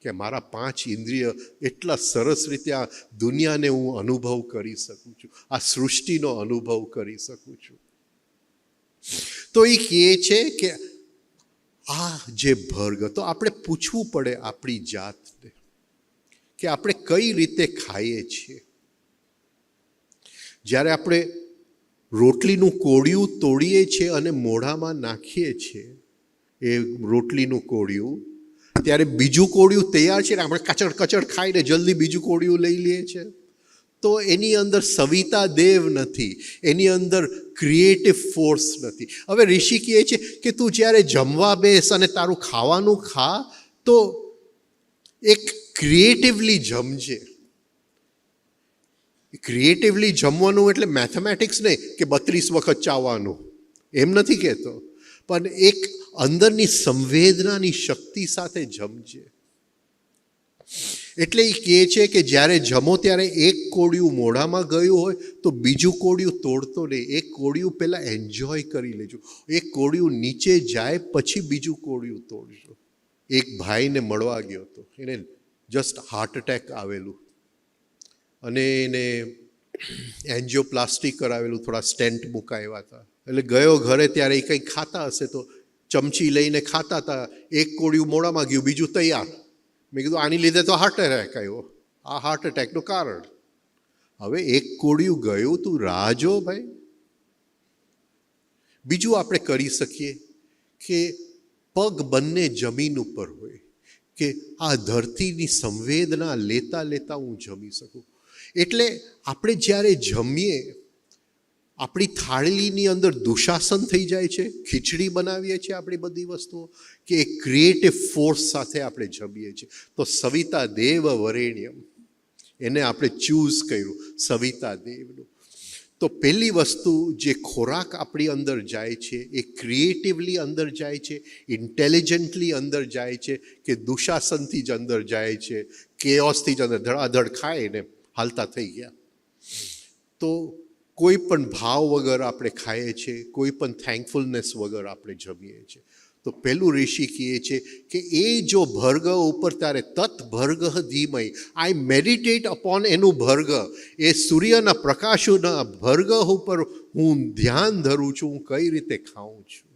કે મારા 5 ઇન્દ્રિય એટલા સરસ રીતે આ દુનિયાને હું અનુભવ કરી શકું છું, આ સૃષ્ટિનો અનુભવ કરી શકું છું. તો એ કહે છે કે આ જે ભર્ગ, તો આપણે પૂછવું પડે આપણી જાતને કે આપણે કઈ રીતે ખાઈએ છીએ. જ્યારે આપણે રોટલીનું કોળિયું તોડીએ છીએ અને મોઢામાં નાખીએ છીએ એ રોટલીનું કોળિયું, ત્યારે બીજું કોળિયું તૈયાર છે ને આપણે કચડ કચડ ખાઈને જલ્દી બીજું કોળિયું લઈ લઈએ છીએ. તો એની અંદર સવિતા દેવ નથી, એની અંદર ક્રિએટિવ ફોર્સ નથી. હવે ઋષિ કહે છે કે તું જ્યારે જમવા બેસ અને તારું ખાવાનું ખા તો એક ક્રિએટિવલી જમજે. ક્રિએટિવલી જમવાનું એટલે મેથેમેટિક્સ નહીં કે 32 વખત ચાવવાનું, એમ નથી કહેતો, પણ એક અંદરની સંવેદનાની શક્તિ સાથે જમજે. એટલે એ કહે છે કે જ્યારે જમો ત્યારે એક કોળિયું મોઢામાં ગયું હોય તો બીજું કોળિયું તોડતો નહીં. એક કોળિયું પહેલાં એન્જોય કરી લેજો. એક કોળિયું નીચે જાય પછી બીજું કોળિયું તોડજો. એક ભાઈને મળવા ગયો હતો, એને જસ્ટ હાર્ટ એટેક આવેલું અને એને એન્જિયોપ્લાસ્ટી કરાવેલું, થોડા સ્ટેન્ટ મુકાવ્યા હતા. એટલે ગયો ઘરે ત્યારે એ કંઈક ખાતા હશે તો ચમચી લઈને ખાતા હતા, એક કોળિયું મોઢામાં ગયું, બીજું તૈયાર. મેં કીધું આની લીધે તો હાર્ટ એટેક આવ્યો, આ હાર્ટ એટેકનું કારણ. હવે એક કોળિયું ગયું, તું રાહ જો ભાઈ. બીજું આપણે કરી શકીએ કે પગ બંને જમીન ઉપર હોય, કે આ ધરતીની સંવેદના લેતા લેતા હું જમી શકું. એટલે આપણે જ્યારે જમીએ આપણી થાળીની અંદર દુશાસન થઈ જાય છે, ખીચડી બનાવીએ છીએ આપણી બધી વસ્તુઓ, કે એક ક્રિએટિવ ફોર્સ સાથે આપણે જમીએ છીએ. તો સવિતા દેવ વરેણ્યમ, એને આપણે ચૂઝ કર્યું, સવિતા દેવનું. તો પહેલી વસ્તુ, જે ખોરાક આપણી અંદર જાય છે એ ક્રિએટિવલી અંદર જાય છે, ઇન્ટેલિજન્ટલી અંદર જાય છે, કે દુશાસનથી જ અંદર જાય છે, કેઓસથી જ અંદર ધડાધડ ખાઈને હાલતા થઈ ગયા. તો કોઈ પણ ભાવ વગર આપણે ખાઈએ છીએ, કોઈ પણ થેન્કફુલનેસ વગર આપણે જમીએ છીએ. તો પહેલું ઋષિ કહે છે કે એ જો ભર્ગ ઉપર ત્યારે તત ભર્ગ ધીમય, આઈ મેડિટેટ અપોન એનું ભર્ગ, એ સૂર્યના પ્રકાશના ભર્ગ ઉપર હું ધ્યાન ધરું છું, હું કઈ રીતે ખાઉં છું,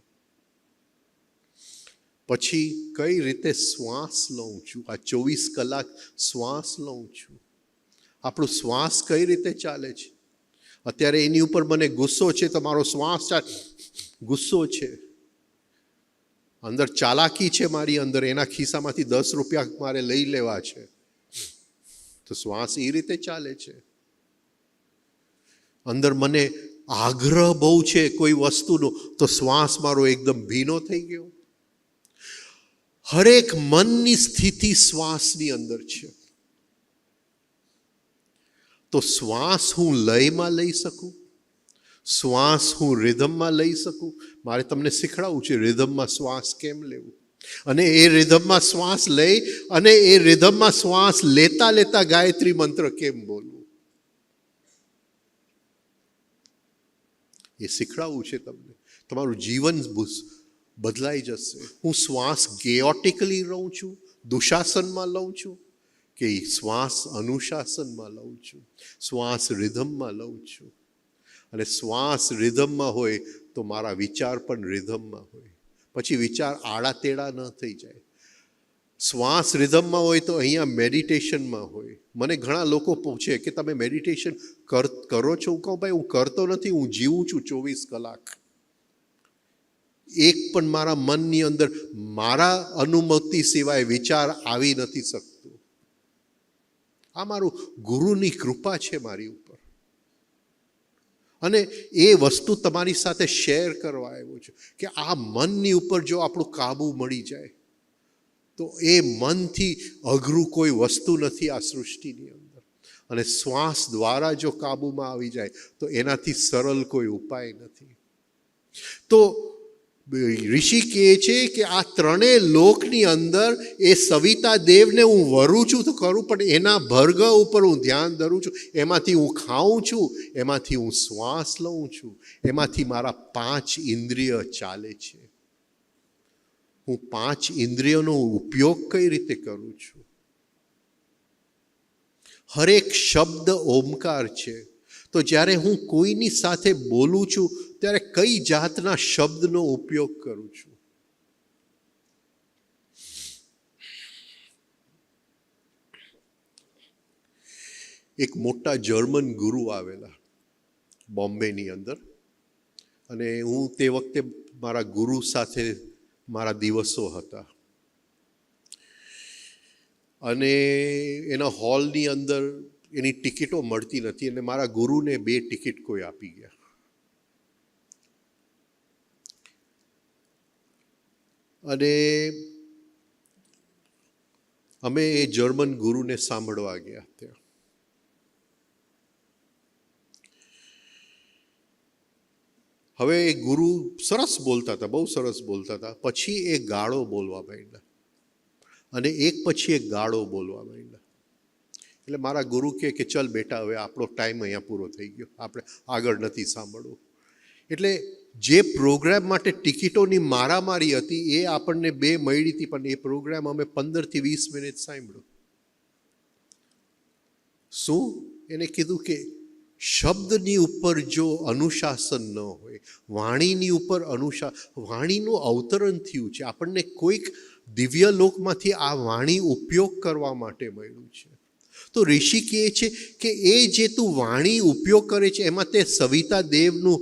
પછી કઈ રીતે શ્વાસ લઉં છું, આ 24 કલાક શ્વાસ લઉં છું, આપણું શ્વાસ કઈ રીતે ચાલે છે. અત્યારે એની ઉપર મને ગુસ્સો છે તો મારો શ્વાસ ગુસ્સો છે, અંદર ચાલાકી છે મારી અંદર, એના ખિસ્સામાંથી 10 રૂપિયા મારે લઈ લેવા છે, તો શ્વાસ એ રીતે ચાલે છે. અંદર મને આગ્રહ બહુ છે કોઈ વસ્તુનો, તો શ્વાસ મારો એકદમ ભીનો થઈ ગયો. હરેક મનની સ્થિતિ શ્વાસની અંદર છે. તો શ્વાસ હું લયમાં લઈ શકું, શ્વાસ હું રિધમમાં લઈ શકું. મારે તમને શીખડાવવું છે રિધમમાં શ્વાસ કેમ લેવું, અને એ રિધમમાં શ્વાસ લઈ અને એ રિધમમાં શ્વાસ લેતા લેતા ગાયત્રી મંત્ર કેમ બોલવું, એ શીખડાવવું છે તમને. તમારું જીવન બદલાઈ જશે. હું શ્વાસ કેઓટિકલી લઉં છું, દુશાસનમાં લઉં છું, કે શ્વાસ અનુશાસનમાં લઉં છું, શ્વાસ રિધમમાં લઉં છું. અને શ્વાસ રિધમમાં હોય તો મારા વિચાર પણ રિધમમાં હોય, પછી વિચાર આડા તેડા ન થઈ જાય. શ્વાસ રિધમમાં હોય તો અહીંયા મેડિટેશનમાં હોય. મને ઘણા લોકો પૂછે કે તમે મેડિટેશન કરો છો? હું કહું ભાઈ હું કરતો નથી, હું જીવું છું 24 કલાક. એક પણ મારા મનની અંદર મારા અનુમતિ સિવાય વિચાર આવી નથી શકતો. આ મારું ગુરુની કૃપા છે મારી ઉપર, અને એ વસ્તુ તમારી સાથે શેર કરવા આવ્યો છું કે આ મનની ઉપર જો આપણું કાબુ મળી જાય તો એ મનથી અઘરું કોઈ વસ્તુ નથી આ સૃષ્ટિની અંદર. અને શ્વાસ દ્વારા જો કાબુમાં આવી જાય તો એનાથી સરળ કોઈ ઉપાય નથી. તો ઋષિ કહે છે કે આ ત્રણેય લોકની અંદર એ સવિતા દેવને હું વરું છું તો ખરું, પણ એના ભર્ગ ઉપર હું ધ્યાન ધરું છું. એમાંથી હું ખાઉં છું, એમાંથી હું શ્વાસ લઉં છું, એમાંથી મારા 5 ઇન્દ્રિય ચાલે છે. હું 5 ઇન્દ્રિયોનો ઉપયોગ કઈ રીતે કરું છું. હરેક શબ્દ ઓમકાર છે. તો જ્યારે હું કોઈની સાથે બોલું છું ત્યારે કઈ જાતના શબ્દનો ઉપયોગ કરું છું. એક મોટા જર્મન ગુરુ આવેલા બોમ્બેની અંદર, અને હું તે વખતે મારા ગુરુ સાથે મારા દિવસો હતા, અને એના હોલની અંદર એની ટિકિટો મળતી નથી, અને મારા ગુરુને 2 ટિકિટ કોઈ આપી ગયા. અને અમે એ જર્મન ગુરુને સાંભળવા ગયા ત્યાં. હવે એ ગુરુ સરસ બોલતા હતા, બહુ સરસ બોલતા હતા. પછી એ ગાળો બોલવા માંડ્યા, અને એક પછી એક ગાળો બોલવા માંડ્યા. એટલે મારા ગુરુ કહે કે ચલ બેટા, હવે આપણો ટાઈમ અહીંયા પૂરો થઈ ગયો, આપણે આગળ નથી સાંભળવું. એટલે જે પ્રોગ્રામ માટે ટિકિટોની મારામારી હતી એ આપણને 2 મળી હતી, પણ એ પ્રોગ્રામ અમે 15 થી 20 મિનિટ સાંભળ્યો. શું? એને કીધું કે શબ્દની ઉપર જો અનુશાસન ન હોય, વાણીની ઉપર વાણીનું અવતરણ થયું છે. આપણને કોઈક દિવ્ય લોકમાંથી આ વાણી ઉપયોગ કરવા માટે મળ્યું છે. તો ઋષિ કહે છે કે એ જે તું વાણી ઉપયોગ કરે છે એમાં તે સવિતા દેવનું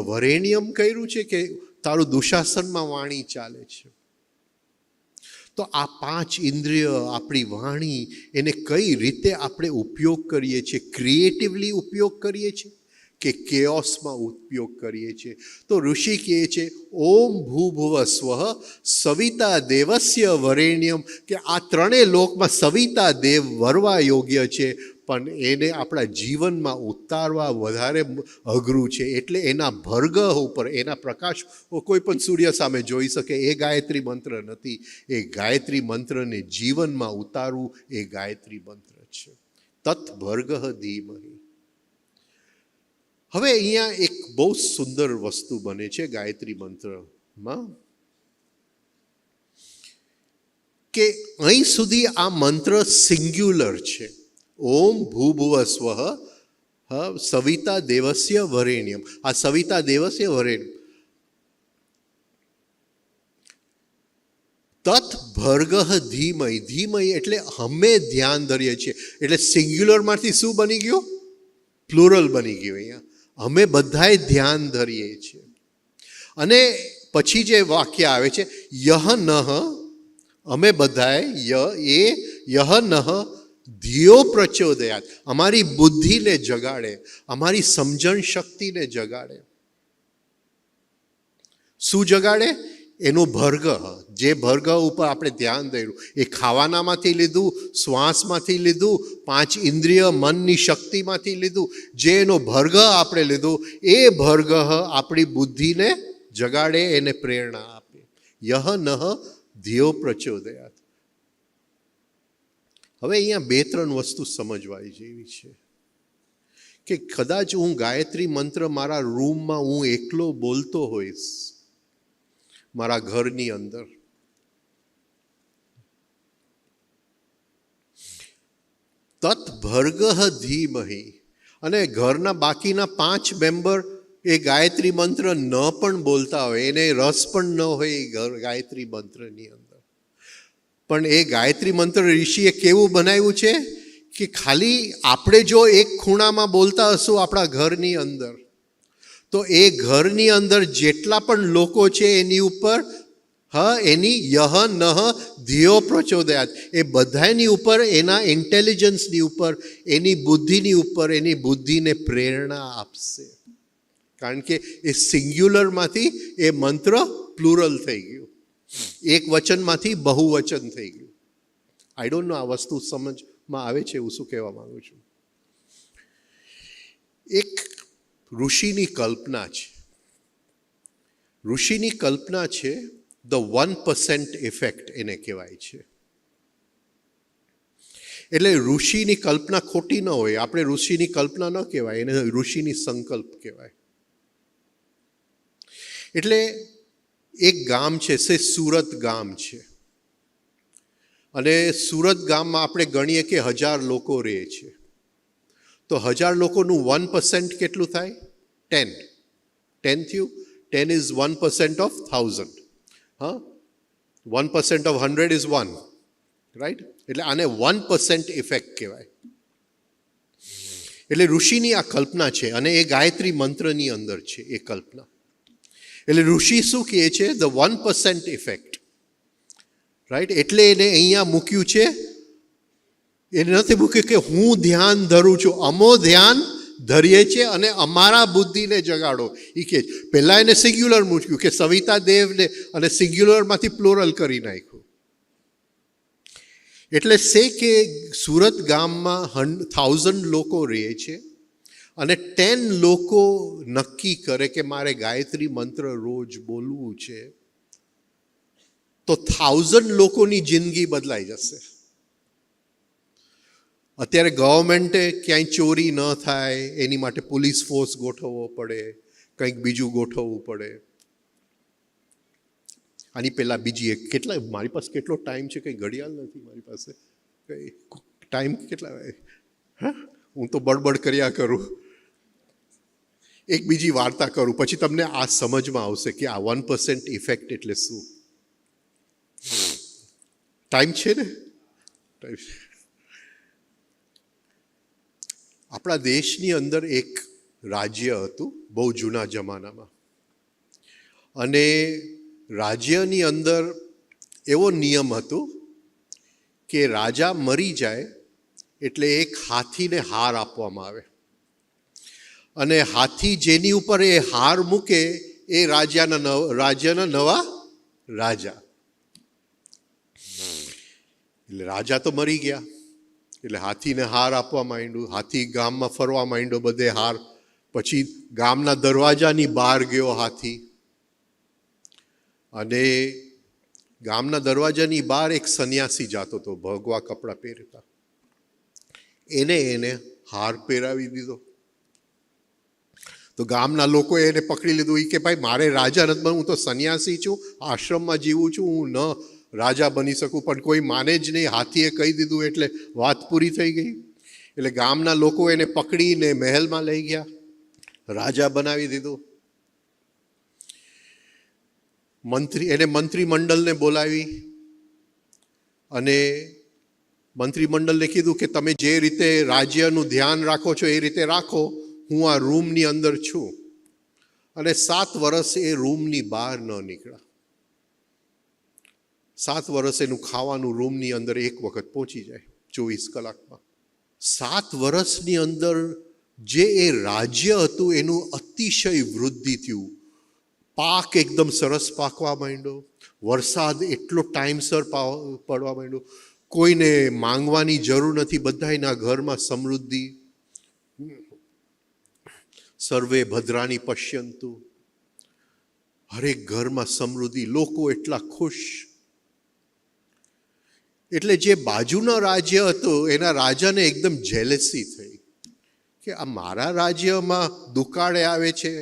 વરેણ્યમ કર્યું છે કે તારું દુશાસનમાં વાણી ચાલે છે. તો આ 5 ઇન્દ્રિય, આપણી વાણી, એને કઈ રીતે આપણે ઉપયોગ કરીએ છીએ, ક્રિએટિવલી ઉપયોગ કરીએ છીએ કે કેઓસમાં ઉપયોગ કરીએ છીએ. તો ઋષિ કહે છે ઓમ ભૂભુવ સ્વઃ સવિતા દેવસ્ય વરેણ્યમ, કે આ ત્રણેય લોકમાં સવિતા દેવ વરવા યોગ્ય છે, પણ એને આપણા જીવનમાં ઉતારવા વધારે અઘરું છે. એટલે એના ભર્ગ ઉપર, એના પ્રકાશ કોઈ પણ સૂર્ય સામે જોઈ શકે એ ગાયત્રી મંત્ર નથી. એ ગાયત્રી મંત્રને જીવનમાં ઉતારવું એ ગાયત્રી મંત્ર છે. તત ભર્ગ ધીમહિ. હવે અહીંયા એક બહુ સુંદર વસ્તુ બને છે ગાયત્રી મંત્રમાં, કે અહીં સુધી આ મંત્ર સિંગ્યુલર છે. ઓમ ભૂભુવ સ્વઃ સવિતા દેવસ્ય વરેણ્યમ. આ સવિતા દેવસ્ય વરેણ્યમ, તત ભર્ગ ધીમહિ. ધીમહિ એટલે અમે ધ્યાન ધરીએ છીએ. એટલે સિંગ્યુલરમાંથી શું બની ગયું? પ્લુરલ બની ગયું. અહીંયા અમે બધાએ ધ્યાન ધરીએ છીએ. અને પછી જે વાક્ય આવે છે યહ નહ, અમે બધાએ યહ નહ ધિયો પ્રચોદયાત, અમારી બુદ્ધિને જગાડે, અમારી સમજણ શક્તિને જગાડે. શું જગાડે? એનું ભર્ગ. જે ભર્ગ ઉપર આપણે ધ્યાન દઈશું, એ ખાવાનામાંથી લીધું, શ્વાસમાંથી લીધું, 5 ઇન્દ્રિય મનની શક્તિમાંથી લીધું. જે એનો ભર્ગ આપણે લીધું, એ ભર્ગ આપણી બુદ્ધિને જગાડે, એને પ્રેરણા આપે. યહ નહ ધિયો પ્રચોદયાત. હવે અહીંયા 2-3 વસ્તુ સમજવા જેવી છે, કે કદાચ હું ગાયત્રી મંત્ર મારા રૂમમાં હું એકલો બોલતો હોઈશ, મારા ઘરની અંદર, તત ભર્ગ ધીમહિ, અને ઘરના બાકીના 5 મેમ્બર એ ગાયત્રી મંત્ર ન પણ બોલતા હોય, એને રસ પણ ન હોય એ ગાયત્રી મંત્રની અંદર, પણ એ ગાયત્રી મંત્ર ઋષિએ કેવું બનાવ્યું છે કે ખાલી આપણે જો એક ખૂણામાં બોલતા હશું આપણા ઘરની અંદર, તો એ ઘરની અંદર જેટલા પણ લોકો છે એની ઉપર એની યહ નહ ધિયો પ્રચોદયાત, એ બધાની ઉપર, એના ઇન્ટેલિજન્સની ઉપર, એની બુદ્ધિની ઉપર, એની બુદ્ધિને પ્રેરણા આપશે. કારણ કે એ સિંગ્યુલરમાંથી એ મંત્ર પ્લુરલ થઈ ગયું, એક વચનમાંથી બહુવચન થઈ ગયું. આઈ ડોન્ટ નો આ વસ્તુ સમજમાં આવે છે હું શું કહેવા માંગુ છું. એક ઋષિની કલ્પના છે. ઋષિની કલ્પના છે ધ 1% ઇફેક્ટ એને કહેવાય છે. એટલે ઋષિની કલ્પના ખોટી ન હોય. આપણે ઋષિની કલ્પના ન કહેવાય, એને ઋષિની સંકલ્પ કહેવાય. એટલે એક ગામ છે, સુરત ગામ છે, અને સુરત ગામમાં આપણે ગણીએ કે 1000 લોકો રહે છે. તો 1000 લોકોનું 1% કેટલું થાય? 10. 10 થયું. 10 is 1% of 1000. 1% of 100 is 1. Right? એટલે આને 1% ઇફેક્ટ કહેવાય. એટલે ઋષિની આ કલ્પના છે, અને એ ગાયત્રી મંત્રની અંદર છે એ કલ્પના. એટલે ઋષિ શું કહે છે? The 1% effect. રાઈટ? એટલે એને અહીંયા મૂક્યું છે. એને નથી મૂક્યું કે હું ધ્યાન ધરું છું, અમો ધ્યાન ધરીએ છીએ અને અમારા બુદ્ધિને જગાડો. એ કે પહેલા એને સિંગ્યુલર મૂક્યું કે સવિતા દેવને, અને સિંગ્યુલરમાંથી પ્લુરલ કરી નાખ્યું. એટલે છે કે સુરત ગામમાં 1000 લોકો રહે છે, અને 10 લોકો નક્કી કરે કે મારે ગાયત્રી મંત્ર રોજ બોલવું છે, તો 1000 લોકોની જિંદગી બદલાઈ જશે. અત્યારે ગવર્મેન્ટે ક્યાંય ચોરી ન થાય એની માટે પોલીસ ફોર્સ ગોઠવવો પડે, કંઈક બીજું ગોઠવવું પડે. આની પહેલાં બીજી એક, મારી પાસે કેટલો ટાઈમ છે? કંઈ ઘડિયાળ નથી મારી પાસે. કંઈ ટાઈમ કેટલા? હું તો બડબડ કર્યા કરું. એક બીજી વાર્તા કરું, પછી તમને આ સમજમાં આવશે કે આ 1% ઇફેક્ટ એટલે શું. ટાઈમ છે ને? આપણા દેશની અંદર એક રાજ્ય હતું બહુ જૂના જમાનામાં, અને રાજ્યની અંદર એવો નિયમ હતો કે રાજા મરી જાય એટલે એક હાથીને હાર આપવામાં આવે, અને હાથી જેની ઉપર એ હાર મૂકે એ રાજ્યના નવા રાજા. એટલે રાજા તો મરી ગયા, એટલે હાથીને હાર આપવા માંડ્યું. હાથી ગામમાં ફરવા માંડ્યો, બધે હાર. પછી ગામના દરવાજાની બહાર ગયો હાથી, અને ગામના દરવાજાની બહાર એક સંન્યાસી જાતો હતો, ભગવા કપડાં પહેરતા. એને હાર પહેરાવી દીધો. તો ગામના લોકોએ એને પકડી લીધું. એ કે ભાઈ મારે રાજા નથી બનવું, હું તો સંન્યાસી છું, આશ્રમમાં જીવું છું, હું ન રાજા બની શકું. પણ કોઈ માને જ નહીં. હાથીએ કહી દીધું એટલે વાત પૂરી થઈ ગઈ. એટલે ગામના લોકો એને પકડીને મહેલમાં લઈ ગયા, રાજા બનાવી દીધું. એને મંત્રીમંડળને બોલાવી અને મંત્રીમંડળને કીધું કે તમે જે રીતે રાજ્યનું ધ્યાન રાખો છો એ રીતે રાખો, હું આ રૂમની અંદર છું. અને 7 વર્ષ એ રૂમની બહાર ન નીકળ્યા. 7 વર્ષ એનું ખાવાનું રૂમની અંદર એક વખત પહોંચી જાય 24 કલાકમાં. 7 વર્ષની અંદર જે એ રાજ્ય હતું એનું અતિશય વૃદ્ધિ થયું. પાક એકદમ સરસ પાકવા માંડ્યો, વરસાદ એટલો ટાઈમસર પડવા માંડ્યો, કોઈને માંગવાની જરૂર નથી, બધાના ઘરમાં સમૃદ્ધિ. સર્વે ભદ્રાની પશ્યંતુ, હરેક ઘરમાં સમૃદ્ધિ, લોકો એટલા ખુશ. એટલે જે બાજુના રાજ્ય હતું એના રાજાને એકદમ જેલેસી થઈ કે આ મારા રાજ્યમાં દુકાળે આવે છે,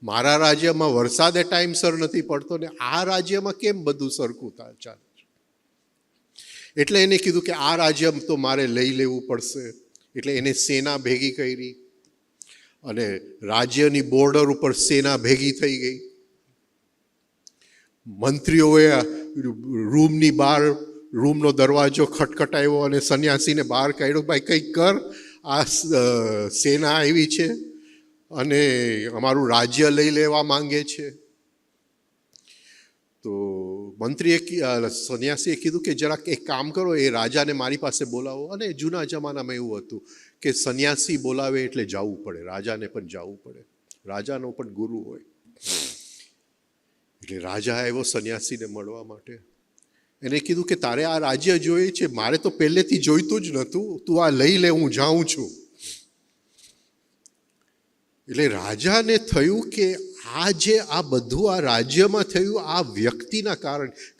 મારા રાજ્યમાં વરસાદે ટાઈમસર નથી પડતો, ને આ રાજ્યમાં કેમ બધું સરખું ચાલે છે. એટલે એને કીધું કે આ રાજ્ય તો મારે લઈ લેવું પડશે. એટલે એને સેના ભેગી કરી અને રાજ્યની બોર્ડર ઉપર સેના ભેગી થઈ ગઈ. મંત્રીઓએ રૂમની બહાર રૂમનો દરવાજો ખટખટાવ્યો અને સંન્યાસીને બહાર કાઢ્યો. ભાઈ કંઈક કર, આ સેના આવી છે અને અમારું રાજ્ય લઈ લેવા માંગે છે. તો મંત્રીએ સંન્યાસીએ કીધું કે જરાક એક કામ કરો, એ રાજાને મારી પાસે બોલાવો. અને જૂના જમાનામાં એવું હતું કે સંન્યાસી બોલાવે એટલે જવું પડે, રાજાને પણ જવું પડે, રાજાનો પણ ગુરુ હોય. એટલે રાજા આવ્યો સંન્યાસીને મળવા માટે. એને કીધું કે તારે આ રાજ્ય જોઈએ છે, મારે તો પહેલેથી જોઈતું જ નહોતું, તું આ લઈ લે, હું જાઉં છું. એટલે રાજાને થયું કે આ બધું આ રાજ્યમાં થયું આ વ્યક્તિના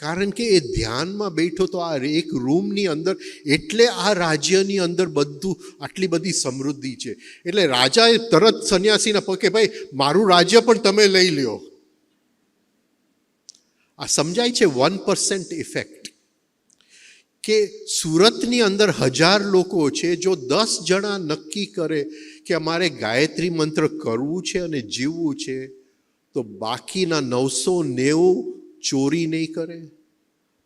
કારણ કે એ ધ્યાનમાં બેઠો તો આ એક રૂમની અંદર, એટલે આ રાજ્યની અંદર બધું આટલી બધી સમૃદ્ધિ છે. એટલે રાજાએ તરત સંન્યાસીને કે ભાઈ મારું રાજ્ય પણ તમે લઈ લ્યો. આ સમજાય છે 1% ઇફેક્ટ. કે સુરતની અંદર 1000 લોકો છે, જો 10 જણા નક્કી કરે કે અમારે ગાયત્રી મંત્ર કરવું છે અને જીવવું છે, તો બાકીના 990 ચોરી નહીં કરે.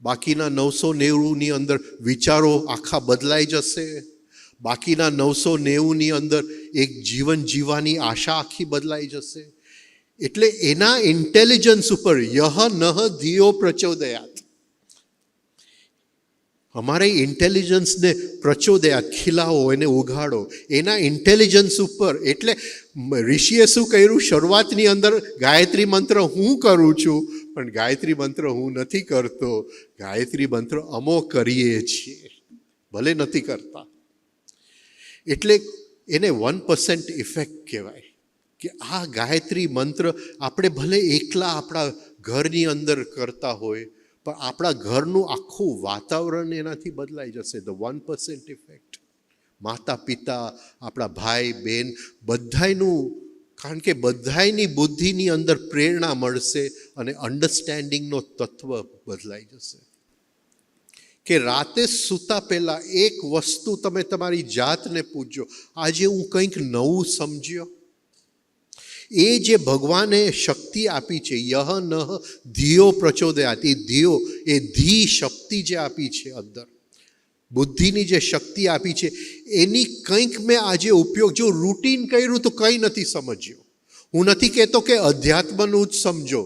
બાકીના 990ની અંદર વિચારો આખા બદલાઈ જશે. બાકીના 990ની અંદર એક જીવન જીવવાની આશા આખી બદલાઈ જશે. એટલે એના ઇન્ટેલિજન્સ ઉપર યહ નહ ધિયો પ્રચોદયાત, અમારે ઇન્ટેલિજન્સને પ્રચોદયાત, ખીલાવો, એને ઉઘાડો એના ઇન્ટેલિજન્સ ઉપર. એટલે ઋષિએ શું કર્યું, શરૂઆતની અંદર ગાયત્રી મંત્ર હું કરું છું, પણ ગાયત્રી મંત્ર હું નથી કરતો, ગાયત્રી મંત્ર અમો કરીએ છીએ, ભલે નથી કરતા. એટલે એને 1% ઇફેક્ટ કહેવાય કે આ ગાયત્રી મંત્ર આપણે ભલે એકલા આપણા ઘરની અંદર કરતા હોય, પણ આપણા ઘરનું આખું વાતાવરણ એનાથી બદલાઈ જશે. The 1% effect. માતા પિતા, આપણા ભાઈ બહેન બધાયનું, કારણ કે બધાયની બુદ્ધિની અંદર પ્રેરણા મળશે અને અન્ડરસ્ટેન્ડિંગનો તત્વ બદલાઈ જશે. કે રાતે સૂતા પહેલાં એક વસ્તુ તમે તમારી જાતને પૂછજો, આજે હું કંઈક નવું સમજ્યો. એ જે ભગવાને શક્તિ આપી છે, યહ નહ ધિયો પ્રચોદયાત, એ ધિયો, એ ધી શક્તિ જે આપી છે અંદર, બુદ્ધિની જે શક્તિ આપી છે, એની કંઈક મેં આજે ઉપયોગ, જો રૂટીન કર્યું તો કંઈ નથી સમજ્યો. હું નથી કહેતો કે અધ્યાત્મનું જ સમજો,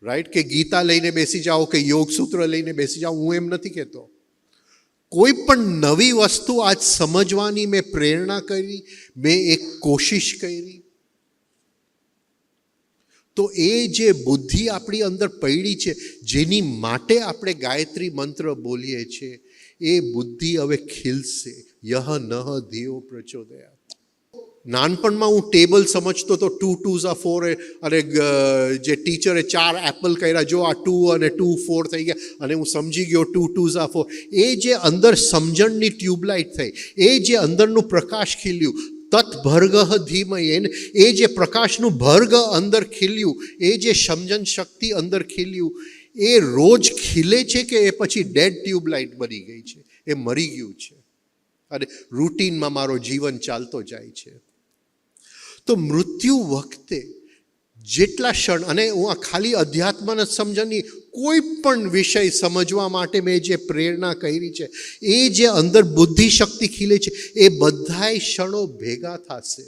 રાઈટ, કે ગીતા લઈને બેસી જાઓ કે યોગ સૂત્ર લઈને બેસી જાઓ, હું એમ નથી કહેતો. કોઈ પણ નવી વસ્તુ આજ સમજવાની મેં પ્રેરણા કરી, મેં એક કોશિશ કરી. તો એ જે બુદ્ધિ આપણી અંદર પડી છે, જેની માટે આપણે ગાયત્રી મંત્ર બોલીએ છીએ, એ બુદ્ધિ હવે ખીલશે. યહ નહ ધિયો પ્રચોદયાત. નાનપણમાં હું ટેબલ સમજતો તો 2 2s are 4, અને જે ટીચરે 4 એપલ કર્યા, જો આ 2 અને 2 4 થઈ ગયા, અને હું સમજી ગયો 2 2s are 4. એ જે અંદર સમજણની ટ્યુબલાઇટ થઈ, એ જે અંદરનું પ્રકાશ ખીલ્યું, તત્ભર્ગ ધીમય, એ જે પ્રકાશનું ભર્ગ અંદર ખીલ્યું, એ જે સમજણ શક્તિ અંદર ખીલ્યું, એ રોજ ખીલે છે કે એ પછી ડેડ ટ્યુબલાઇટ બની ગઈ છે, એ મરી ગયું છે અને રૂટીનમાં મારો જીવન ચાલતો જાય છે. તો મૃત્યુ વખતે જેટલા ક્ષણ, અને હું આ ખાલી અધ્યાત્મન સમજણની કોઈ પણ વિષય સમજવા માટે મેં જે પ્રેરણા કરી છે, એ જે અંદર બુદ્ધિ શક્તિ ખીલે છે, એ બધાય ક્ષણો ભેગા થશે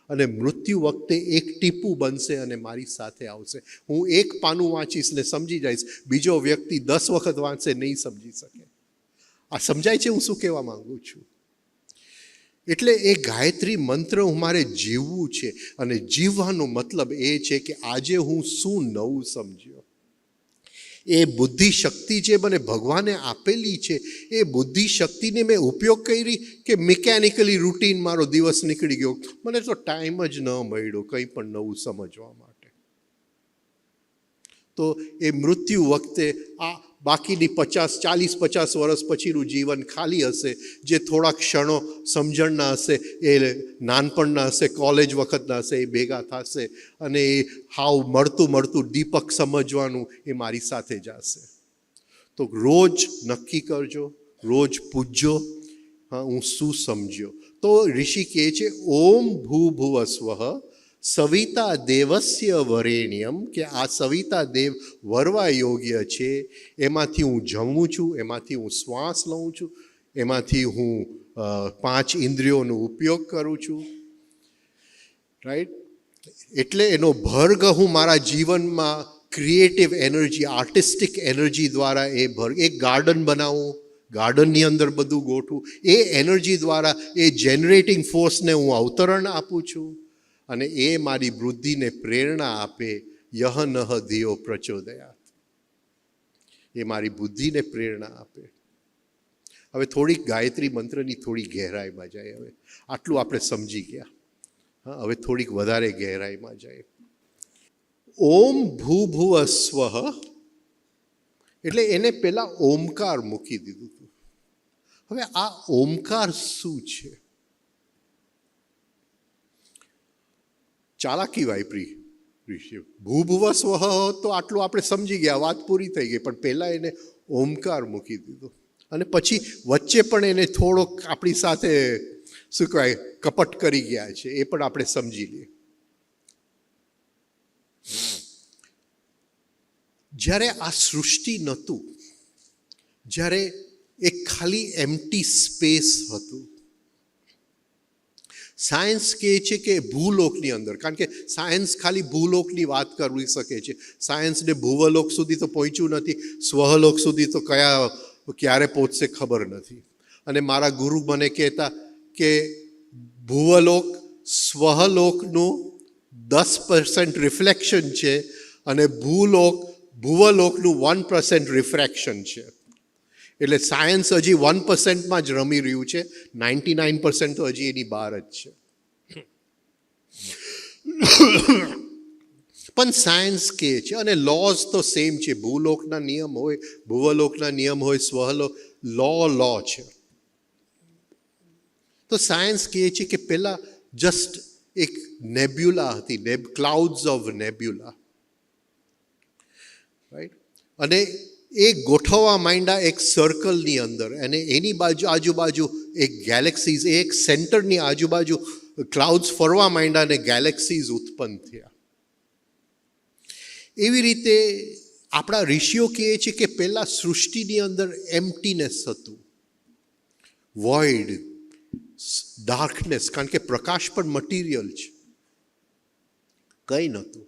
અને મૃત્યુ વખતે એક ટીપું બનશે અને મારી સાથે આવશે. હું એક પાનું વાંચીશ ને સમજી જઈશ, બીજો વ્યક્તિ 10 વખત વાંચશે, નહીં સમજી શકે. આ સમજાય છે હું શું કહેવા માંગુ છું? એટલે એ ગાયત્રી મંત્ર મારે જીવવું છે, અને જીવવાનો મતલબ એ છે કે આજે હું શું નવું સમજ્યો. એ બુદ્ધિ શક્તિ જે મને ભગવાને આપેલી છે, એ બુદ્ધિ શક્તિને મેં ઉપયોગ કરી કે મિકેનિકલી રૂટીન મારો દિવસ નીકળી ગયો, મને તો ટાઈમ જ ન મળ્યો કંઈ પણ નવું સમજવા માટે. તો એ મૃત્યુ વખતે આ બાકીની 40-50 વર્ષ પછીનું જીવન ખાલી હશે, જે થોડા ક્ષણો સમજણના હશે, એ નાનપણના હશે, કોલેજ વખતના હશે, એ ભેગા થશે અને એ હાવ મળતું દીપક સમજવાનું એ મારી સાથે જશે. તો રોજ નક્કી કરજો, રોજ પૂછજો, હા હું શું સમજ્યો. તો ઋષિ કહે છે ઓમ ભૂભુવ સ્વઃ સવિતા દેવસ્ય વરેણ્યમ, કે આ સવિતા દેવ વરવા યોગ્ય છે. એમાંથી હું જમું છું, એમાંથી હું શ્વાસ લઉં છું, એમાંથી હું 5 ઇન્દ્રિયોનો ઉપયોગ કરું છું, રાઈટ. એટલે એનો ભર્ગ હું મારા જીવનમાં ક્રિએટિવ એનર્જી, આર્ટિસ્ટિક એનર્જી દ્વારા એ ભર્ગ, એક ગાર્ડન બનાવું, ગાર્ડનની અંદર બધું ગોઠવું, એ એનર્જી દ્વારા એ જેનરેટિંગ ફોર્સને હું અવતરણ આપું છું, અને એ મારી બુદ્ધિને પ્રેરણા આપે. યહ નહ ધિયો પ્રચોદયાત, એ મારી બુદ્ધિને પ્રેરણા આપે. હવે થોડીક ગાયત્રી મંત્રની થોડી ગહેરાઈમાં જાય. હવે આટલું આપણે સમજી ગયા, હા હવે થોડીક વધારે ગહેરાઈમાં જાય. ઓમ ભૂભુવ સ્વઃ, એટલે એને પહેલા ઓમકાર મૂકી દીધું હતું. હવે આ ઓમકાર શું છે? ચાલાકી વાપરી ઋષિ. ભૂભુવ સ્વઃ તો આટલું આપણે સમજી ગયા, વાત પૂરી થઈ ગઈ. પણ પહેલાં એને ઓમકાર મૂકી દીધો, અને પછી વચ્ચે પણ એને થોડોક આપણી સાથે શું કહેવાય કપટ કરી ગયા છે, એ પણ આપણે સમજી લઈએ. જ્યારે આ સૃષ્ટિ નહોતું, જ્યારે એક ખાલી એમ્પ્ટી સ્પેસ હતું, સાયન્સ કહે છે કે ભૂલોકની અંદર, કારણ કે સાયન્સ ખાલી ભૂલોકની વાત કરી શકે છે, સાયન્સને ભૂવલોક સુધી તો પહોંચ્યું નથી, સ્વહલોક સુધી તો ક્યારે પહોંચશે ખબર નથી. અને મારા ગુરુ મને કહેતા કે ભૂવલોક સ્વહલોકનું 10% રિફ્લેક્શન છે, અને ભૂવલોકનું 1% રિફ્રેક્શન છે. એટલે સાયન્સ હજી 1%માં જ રમી રહ્યું છે, 99% તો હજી એની બહાર જ છે. પણ સાયન્સ કહે છે, અને લોઝ તો સેમ છે, ભૂલોકના નિયમ હોય, ભૂવલોકના નિયમ હોય, સ્વહલોક લો છે. તો સાયન્સ કહે છે કે પહેલાં જસ્ટ એક નેબ્યુલા હતી, ક્લાઉડ્સ ઓફ નેબ્યુલા, રાઈટ. અને એ ગોઠવવા માંડ્યા એક સર્કલની અંદર, અને એની આજુબાજુ એક ગેલેક્સીઝ, એક સેન્ટરની આજુબાજુ ક્લાઉડ્સ ફરવા માંડ્યા અને ગેલેક્સીઝ ઉત્પન્ન થયા. એવી રીતે આપણા ઋષિઓ કહે છે કે પહેલાં સૃષ્ટિની અંદર એમ્પ્ટીનેસ હતું, વોઇડ, ડાર્કનેસ, કારણ કે પ્રકાશ પણ મટીરિયલ છે, કંઈ નહોતું.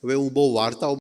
હવે હું બહુ વાર્તાઓ